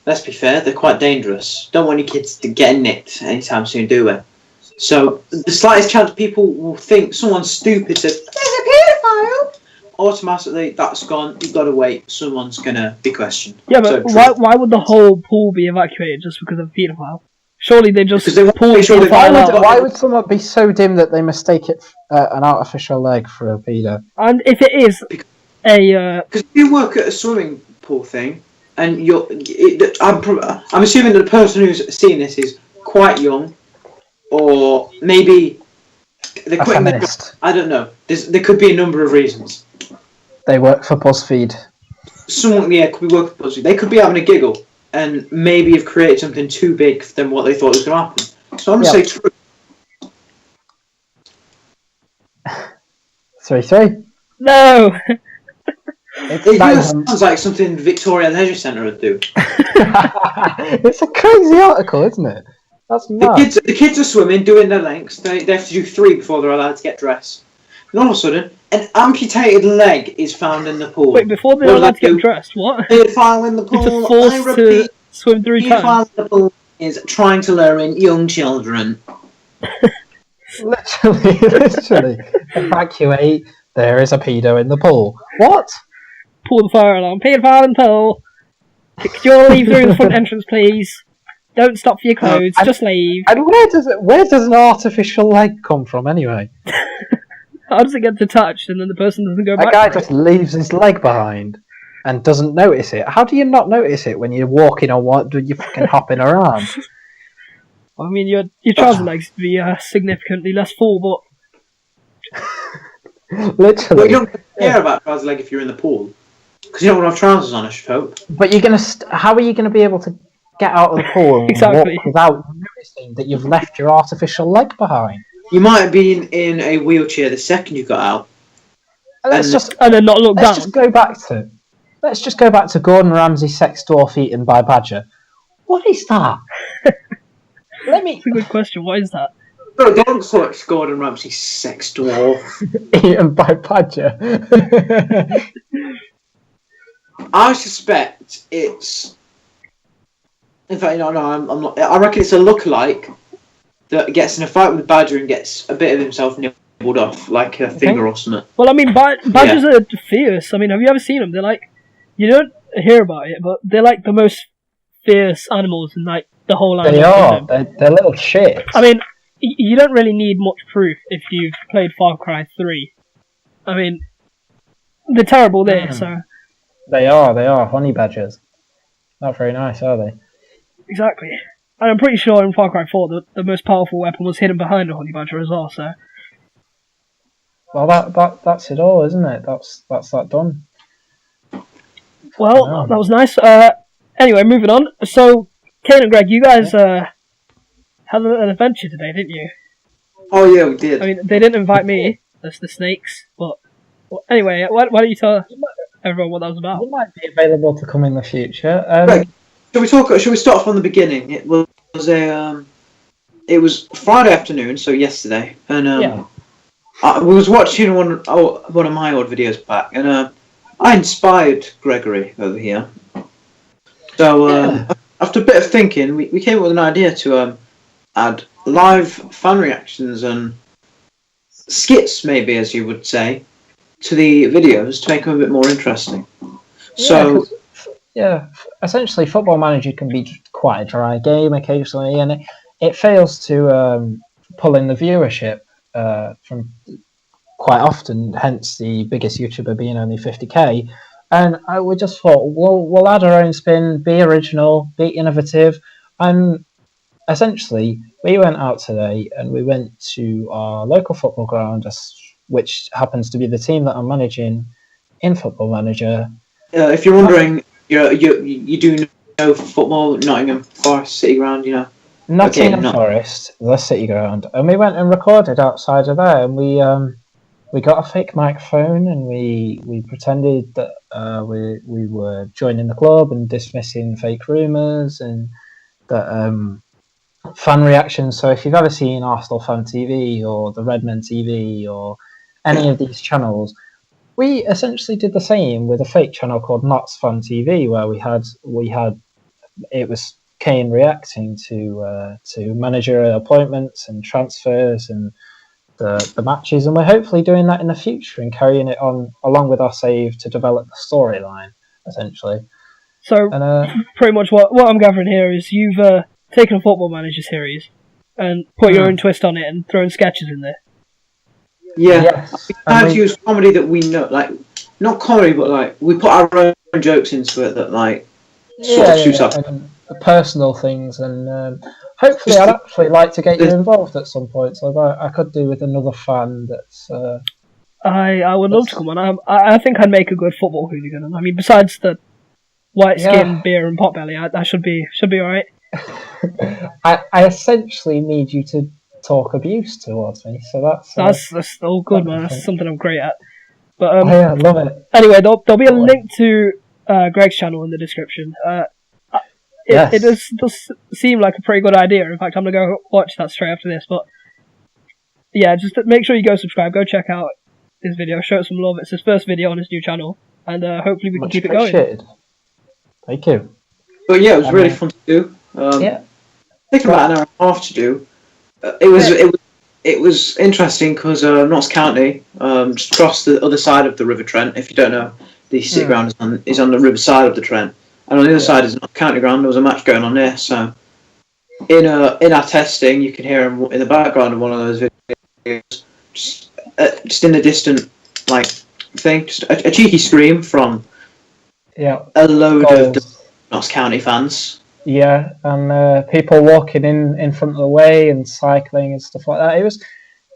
let's be fair, they're quite dangerous. Don't want your kids to get nicked anytime soon, do we? So the slightest chance people will think someone's stupid says, there's a paedophile, automatically that's gone, you've got to wait, someone's going to be questioned. Yeah, but So, why would the whole pool be evacuated just because of a paedophile? Surely they just Because they want to pull make sure the they- paedophile Why out. would someone be so dim that they mistake it an artificial leg for a pedo? And if it is a Because if you work at a swimming pool thing, and I'm assuming that the person who's seen this is quite young, or maybe they're A quitting their job. feminist. I don't know. There could be a number of reasons. They work for BuzzFeed. Someone, could be working for BuzzFeed. They could be having a giggle, and maybe have created something too big than what they thought was going to happen. So I'm going to say true. 3-3. no. It's, It that just is sounds like something Victoria Leisure Centre would do. it's a crazy article, isn't it? That's mad. The kids are swimming, doing their lengths. They have to do 3 before they're allowed to get dressed. And all of a sudden, an amputated leg is found in the pool. Wait, before they're What do allowed to they get do? dressed, what? Paedophile in the It's pool. a force I to repeat, swim 3 times. paedophile in the pool is trying to lure in young children. Literally. Evacuate. There is a pedo in the pool. What? Pull the fire alarm. Paedophile and pull. Could you all leave through the front entrance, please? Don't stop for your clothes. Just leave. And where does an artificial leg come from anyway? How does it get detached and then the person doesn't go A back? guy for it? just leaves his leg behind and doesn't notice it. How do you not notice it when you're walking or what? You're fucking hopping around. I mean, your trouser legs would be significantly less full, but Well, Literally. you don't care about trouser leg if you're in the pool. Because you don't want to have trousers on, I should hope. But you're gonna. How are you gonna be able to get out of the pool and Exactly. walk without noticing that you've left your artificial leg behind? You might have been in a wheelchair the second you got out. Let's just and then not look let's down. just go back to. Let's just go back to Gordon Ramsay's sex dwarf eaten by badger. What is that? Let me That's a good question. What is that? No, don't search Gordon Ramsay's sex dwarf. eaten by badger. I suspect it's. In fact, no, I'm not. I reckon it's a lookalike that gets in a fight with Badger and gets a bit of himself nibbled off, like a finger or something. Well, I mean, badgers are fierce. I mean, have you ever seen them? They're like, you don't hear about it, but they're like the most fierce animals in like the whole land. They are. They're little shits. I mean, you don't really need much proof if you've played Far Cry 3. I mean, they're terrible there, so... They are honey badgers. Not very nice, are they? Exactly. And I'm pretty sure in Far Cry 4 the most powerful weapon was hidden behind a honey badger as well, so... Well, that's it all, isn't it? That's that done. Well, that was nice. Anyway, moving on. So, Kane and Greg, you guys had an adventure today, didn't you? Oh yeah, we did. I mean, they didn't invite me. That's the snakes. But well, anyway, why don't you tell everyone what that was about? You might be available to come in the future. Greg, should we start from the beginning? It was Friday afternoon, so yesterday, and I was watching one of my old videos back, and I inspired Gregory over here. So after a bit of thinking, we came up with an idea to add live fan reactions and skits, maybe as you would say, to the videos to make them a bit more interesting. So essentially, Football Manager can be quite a dry game occasionally, and it fails to pull in the viewership from quite often. Hence, the biggest YouTuber being only 50k. And we just thought, we'll add our own spin, be original, be innovative, and essentially, we went out today and we went to our local football ground, which happens to be the team that I'm managing in Football Manager. If you're wondering, you do know football, Nottingham Forest City Ground, you know. Nottingham Forest, the City Ground, and we went and recorded outside of there, and we got a fake microphone and we pretended that we were joining the club and dismissing fake rumours and that fan reactions. So if you've ever seen Arsenal Fan TV or the Redmen TV or any of these channels, we essentially did the same with a fake channel called Notts Fan TV, where we had it was Kane reacting to manager appointments and transfers and the matches, and we're hopefully doing that in the future and carrying it on along with our save to develop the storyline, essentially. So, pretty much what I'm gathering here is you've taken a Football Manager series and put your own twist on it and thrown sketches in there. Yeah, yes. we tried to use comedy that we know, like, not comedy, but like, we put our own jokes into it that, like, sort of shoots up. And the personal things, and hopefully I'd actually like to get you involved at some point, so I could do with another fan that's... I would love to come on. I think I'd make a good football hooligan. I mean, besides the white skin, beer and potbelly, I should be alright. I essentially need you to talk abuse towards me, so that's all good, man. That's something I'm great at. But I love it. Anyway, there'll be a link to Greg's channel in the description. It does seem like a pretty good idea. In fact, I'm gonna go watch that straight after this. But yeah, just make sure you go subscribe, go check out his video, show it some love. It's his first video on his new channel, and hopefully we can keep it going. Thank you. But yeah, it was really fun to do. It took about an hour and a half to do. It was interesting because Notts County, just across the other side of the River Trent. If you don't know, the City Ground is on the river side of the Trent. And on the other side is Notts County Ground. There was a match going on there, so in our testing, you can hear him in the background of one of those videos, just in the distant thing, just a cheeky scream from a load of Notts County fans. Yeah, and people walking in front of the way and cycling and stuff like that.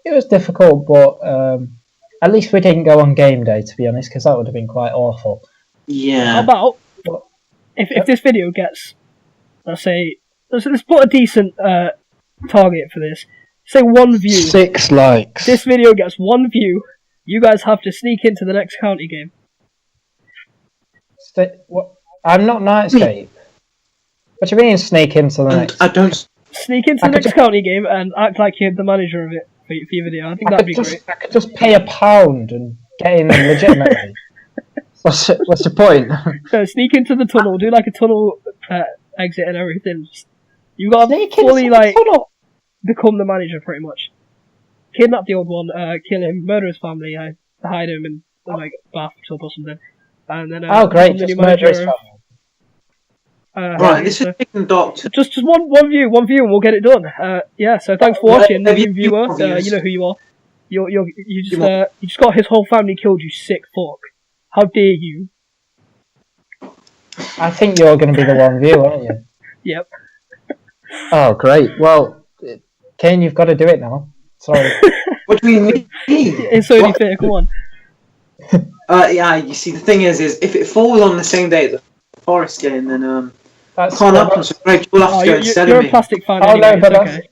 It was difficult, but at least we didn't go on game day, to be honest, because that would have been quite awful. Yeah. How about if this video gets, let's put a decent target for this. Say 1 view. 6 likes. This video gets 1 view. You guys have to sneak into the next county game. I'm not Nightscape. What do you mean sneak into the next? I don't sneak into the next county game and act like you're the manager of it for your video. I think that'd be great. I could just pay £1 and get in legitimately. What's the point? So sneak into the tunnel, do like a tunnel exit and everything. You gotta fully become the manager, pretty much. Kidnap the old one, kill him, murder his family, hide him in a bathtub or something. and then Oh, great! become the Just new murder his manager. Right, this is Chicken Doctor. Just one view, and we'll get it done. Yeah. So thanks for watching, Have you- viewer. You know who you are. You just got his whole family killed. You sick fuck! How dare you? I think you're going to be the one view, aren't you? Yep. Oh, great. Well, Kane, you've got to do it now. Sorry. What do you mean? It's only fair. Come on. Yeah. You see, the thing is if it falls on the same day as the Forest game, then That's can't happen. So Greg, you'll have to go instead You're of a me. plastic fan Oh, anyway. no, but It's okay.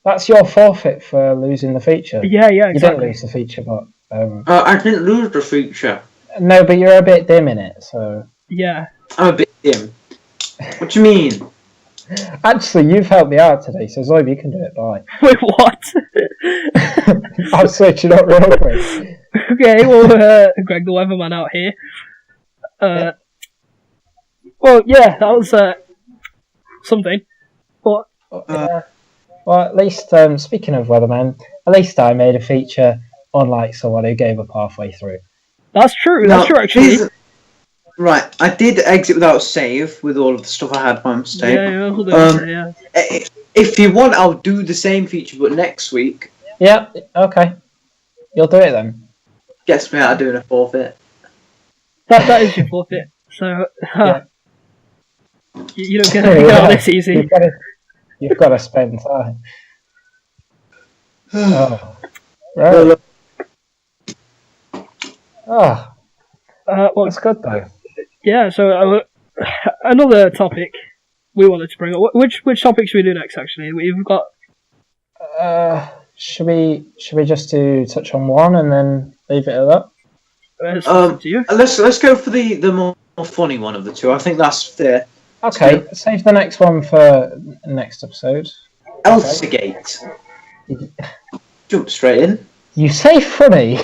that's your forfeit for losing the feature. Yeah, You didn't exactly. lose the feature, but I didn't lose the feature. no, but you're a bit dim in it. So Yeah. I'm a bit dim. What do you mean? actually, you've helped me out today, so Zoe, you can do it. Bye. Wait, what? I'm switching up real quick. Okay, well, Greg the Weatherman out here. Well, yeah, that was something. But Well, at least speaking of Weatherman, at least I made a feature, unlike someone who gave up halfway through. that's true. Now, That's true, actually. here's- Right, I did exit without a save with all of the stuff I had by mistake. Yeah, that's what they would say, yeah. If you want, I'll do the same feature, but next week. Yeah. Okay. You'll do it then. Gets me out of doing a forfeit. That is your forfeit. So, Yeah. you don't get anything out of this easy. You've got to spend time. Oh. Well, Right. Oh, Well, that's good though. yeah, so another topic we wanted to bring up. Which topic should we do next, actually? We've got... Should we just touch on one and then leave it at that? It's up to you. let's go for the more funny one of the two. I think that's fair. Okay, save the next one for next episode. Elsagate. Jump straight in. You say funny.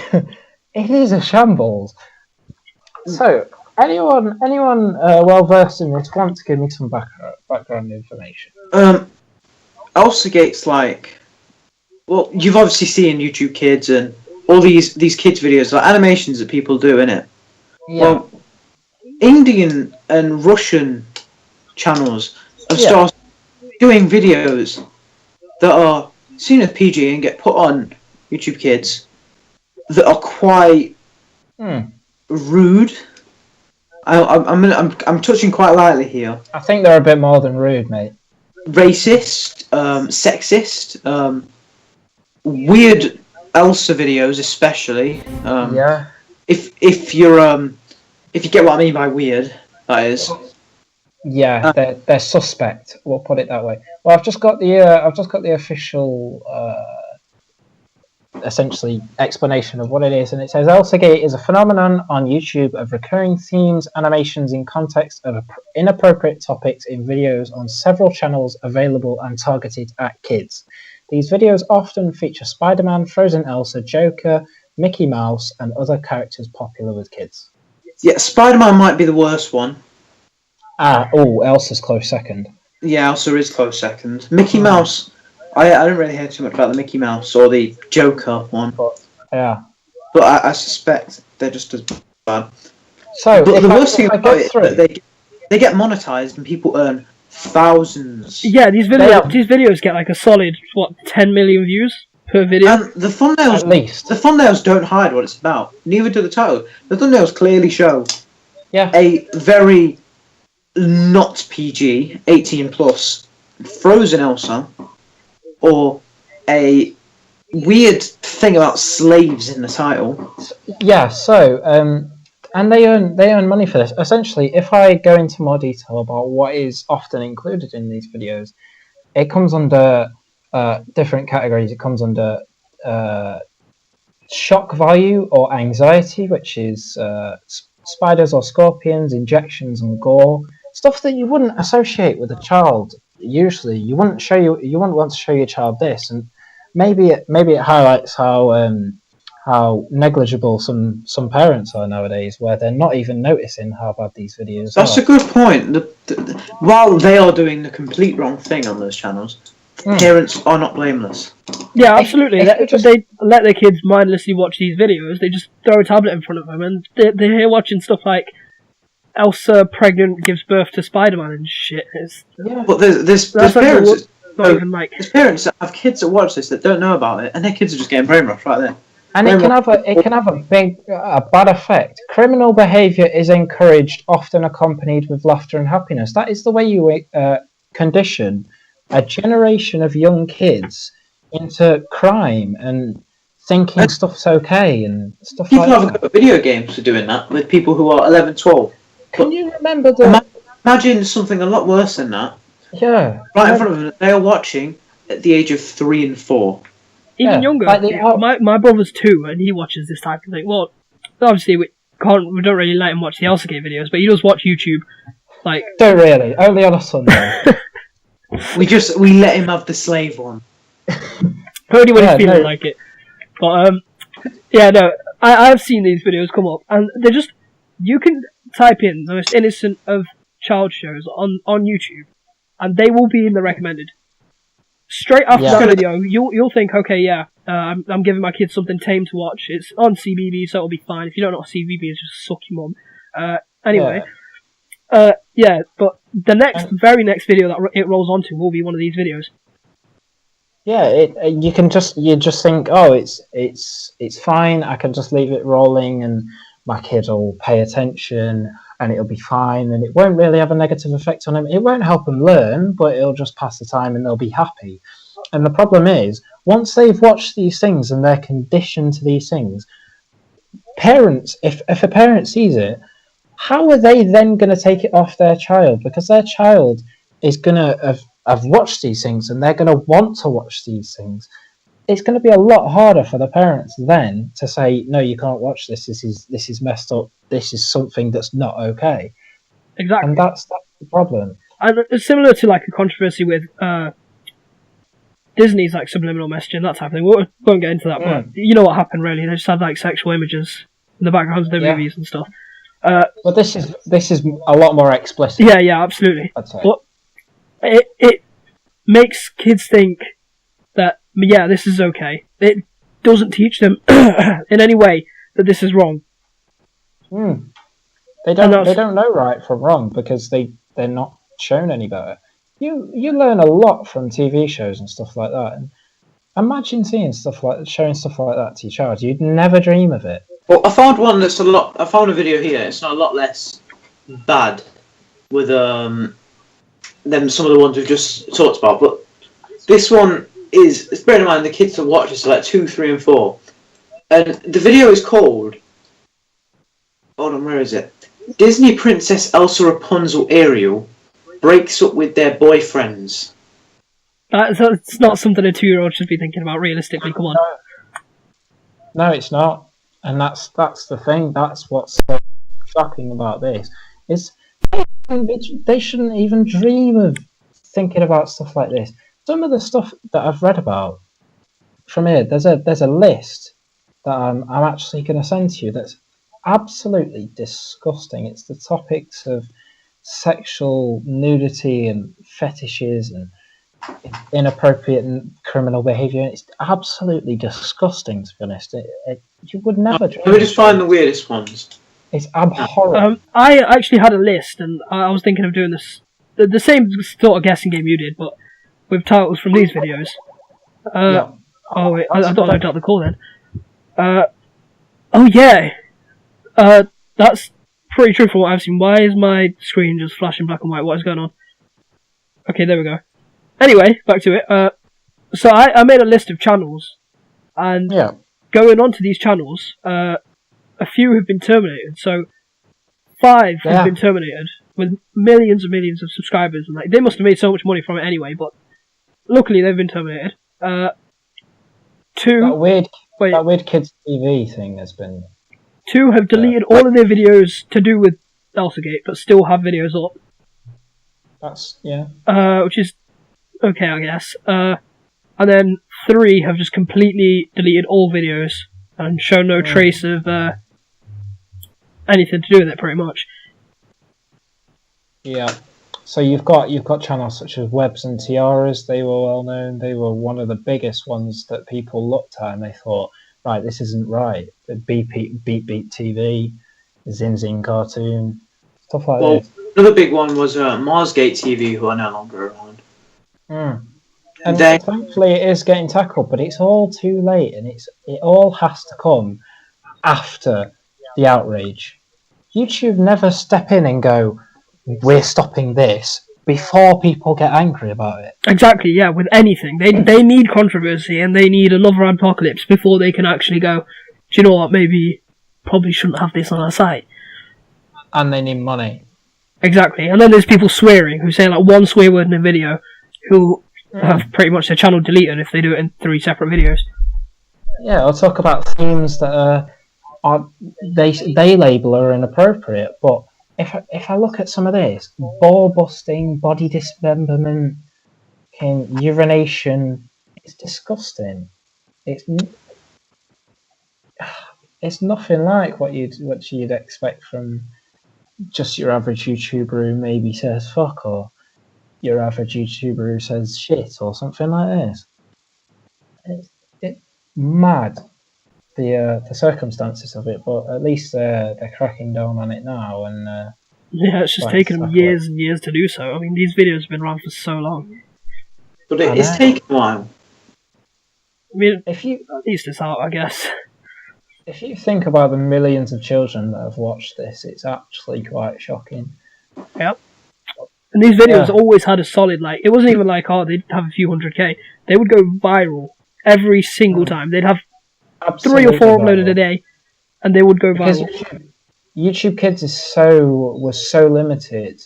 It is a shambles. So, anyone well versed in this want to give me some background information? Elsagate's like, well, you've obviously seen YouTube Kids and all these kids videos, like animations that people do, innit? Yeah. Well, Indian and Russian channels have started doing videos that are seen as PG and get put on YouTube Kids that are quite rude. I'm touching quite lightly here. I think they're a bit more than rude, mate. Racist, sexist, weird Elsa videos, especially. Yeah. If you get what I mean by weird, that is. Yeah, they're suspect. We'll put it that way. Well, I've just got the official, essentially explanation of what it is, and it says Elsagate is a phenomenon on YouTube of recurring themes, animations in context of inappropriate topics in videos on several channels available and targeted at kids. These videos often feature Spider-Man, Frozen Elsa, Joker, Mickey Mouse, and other characters popular with kids. Yeah, Spider-Man might be the worst one. Elsa's close second. Yeah, Elsa is close second. Mickey Mouse, I don't really hear too much about the Mickey Mouse or the Joker one. Yeah. But I suspect they're just as bad. So, But if the worst thing I about get it through, is that they get monetized and people earn thousands. Yeah, these videos get like a solid 10 million views per video. And the thumbnails, at least. the thumbnails don't hide what it's about. Neither do the title. The thumbnails clearly show a very not PG, 18 plus, Frozen Elsa, or a weird thing about slaves in the title. Yeah, so and they earn money for this. Essentially, if I go into more detail about what is often included in these videos, it comes under different categories. It comes under shock value or anxiety, which is spiders or scorpions, injections and gore, stuff that you wouldn't associate with a child. Usually, you wouldn't want to show your child this, and maybe it highlights how negligible some parents are nowadays, where they're not even noticing how bad these videos That's are. a good point. While they are doing the complete wrong thing on those channels, parents are not blameless. Yeah, absolutely. If They let their kids mindlessly watch these videos. They just throw a tablet in front of them, and they're here watching stuff like Elsa pregnant gives birth to Spider-Man and shit. But there's parents. Not even like There's parents that have kids that watch this that don't know about it, and their kids are just getting brainwashed right there. And it can have a bad effect. Criminal behaviour is encouraged, often accompanied with laughter and happiness. That is the way you condition a generation of young kids into crime and thinking stuff's okay and stuff People like have that. got video games for doing that with people who are 11, 12. Can you remember the... Imagine something a lot worse than that. Yeah. Right in front of them, they are watching at the age of 3 and 4. even younger. Like my brother's 2, and he watches this type of thing. Well, obviously we don't really let him watch the Elsagate videos, but he does watch YouTube. Like, don't really, only on a Sunday. we let him have the slave one. Only when he's feeling like it. But yeah, no, I've seen these videos come up, and they're just, you can type in the most innocent of child shows on YouTube, and they will be in the recommended. Straight after that video, you'll think, okay, yeah, I'm giving my kids something tame to watch. It's on CBB, so it'll be fine. If you don't know what CBB is, just suck your mum. Anyway, yeah, but the very next video that it rolls onto will be one of these videos. Yeah, you just think, oh, it's fine. I can just leave it rolling, and my kid will pay attention, and it'll be fine, and it won't really have a negative effect on them. It won't help them learn, but it'll just pass the time, and they'll be happy. And the problem is, once they've watched these things and they're conditioned to these things, parents, if a parent sees it, how are they then going to take it off their child? Because their child is going to have watched these things, and they're going to want to watch these things. It's going to be a lot harder for the parents then to say, no, you can't watch this. This is messed up. This is something that's not okay. Exactly. And that's the problem. And it's similar to like a controversy with Disney's like subliminal messaging, that type of thing. We won't get into that, but you know what happened really. They just had like sexual images in the backgrounds of their movies and stuff. But this is a lot more explicit. Yeah, absolutely. But it makes kids think that, yeah, this is okay. It doesn't teach them in any way that this is wrong. They don't know right from wrong because they're not shown any better. You learn a lot from TV shows and stuff like that. And imagine showing stuff like that to your child. You'd never dream of it. Well, I found one that's I found a video here. It's not a lot less bad with than some of the ones we've just talked about. But this one is, bear in mind the kids that watch this are like 2, 3, and 4, and the video is called. Hold on, where is it? Disney Princess Elsa, Rapunzel, Ariel breaks up with their boyfriends. That's not something a 2-year-old should be thinking about realistically. Come on. No, it's not. And that's the thing. That's what's so shocking about this. Is they shouldn't even dream of thinking about stuff like this. Some of the stuff that I've read about from here, there's a list that I'm actually going to send to you that's absolutely disgusting. It's the topics of sexual nudity and fetishes and inappropriate and criminal behaviour. It's absolutely disgusting, to be honest. You would never dream. Let me just find the weirdest ones. It's abhorrent. I actually had a list, and I was thinking of doing this the same sort of guessing game you did, but with titles from these videos. Oh wait, I don't load up the call then. Oh yeah, that's pretty true for what I've seen. Why is my screen just flashing black and white? What is going on? Okay, there we go. Anyway, back to it. So I made a list of channels, and going on to these channels, a few have been terminated. So 5 have been terminated with millions and millions of subscribers, and like they must have made so much money from it anyway. But luckily, they've been terminated. 2 that weird kids TV thing has been. 2 have deleted all of their videos to do with Elsagate, but still have videos up. That's which is okay, I guess. And then 3 have just completely deleted all videos and shown no trace of anything to do with it, pretty much. Yeah. So you've got channels such as Webs and Tiaras. They were well known. They were one of the biggest ones that people looked at and they thought, right, this isn't right. The Beat TV, Zin Zin Cartoon, stuff like this. Another big one was Marsgate TV, who are no longer around. And thankfully it is getting tackled, but it's all too late, and it all has to come after the outrage. YouTube never step in and go, we're stopping this, before people get angry about it. Exactly, yeah, with anything. They need controversy, and they need another apocalypse before they can actually go, do you know what, maybe probably shouldn't have this on our site. And they need money. Exactly, and then there's people swearing, who say like one swear word in a video, who have pretty much their channel deleted if they do it in 3 separate videos. Yeah, I'll talk about themes that they label are inappropriate, but if I look at some of this, ball busting, body dismemberment, urination, it's disgusting. It's nothing like what you'd expect from just your average YouTuber who maybe says fuck, or your average YouTuber who says shit, or something like this. It's mad, the circumstances of it, but at least they're cracking down on it now, and yeah, it's just taken them years and years to do so. I mean, these videos have been around for so long. But it is taking a while. I mean, at least it's out, I guess. If you think about the millions of children that have watched this, it's actually quite shocking. Yep. And these videos always had a solid, like, it wasn't even like, oh, they'd have a few 100K. They would go viral every single time. They'd have Absolutely 3 or 4 uploaded a day, and they would go viral. Because YouTube Kids was so limited,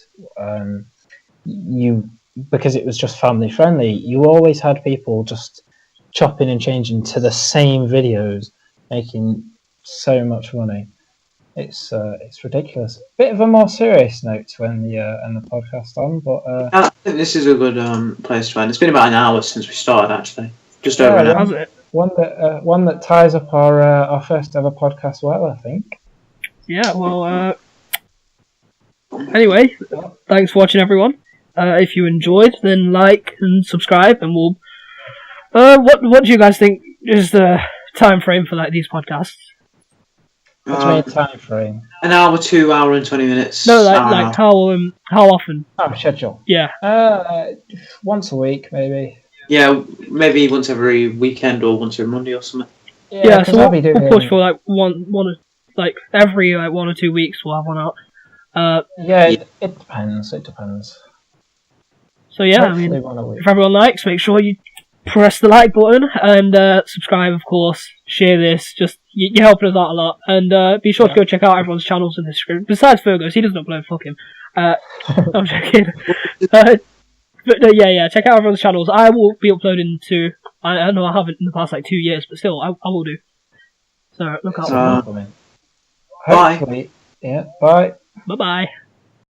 because it was just family friendly, you always had people just chopping and changing to the same videos, making so much money. It's ridiculous. Bit of a more serious note to end the podcast on, but I think this is a good place to end. It's been about an hour since we started, actually, just over an hour. One that ties up our first ever podcast well, I think. Yeah. Well. Anyway, thanks for watching, everyone. If you enjoyed, then like and subscribe, and we'll. What do you guys think is the time frame for like these podcasts? What's my time frame? An hour, 2 hour and 20 minutes. No, like how often? Oh, schedule. Yeah. Once a week, maybe. Yeah, maybe once every weekend or once every Monday or something. Yeah, so we'll push for like every 1 or 2 weeks we'll have one out. It depends. It depends. So yeah, I mean, if everyone likes, make sure you press the like button and subscribe, of course. Share this. Just you're helping us out a lot, and be sure to go check out everyone's channels in the description. Besides Fergus, he doesn't upload. Fuck him. I'm joking. But yeah, check out everyone's channels. I will be uploading to. I know I haven't in the past like 2 years, but still, I will do. So look out for me. Bye. Yeah. Bye. Bye.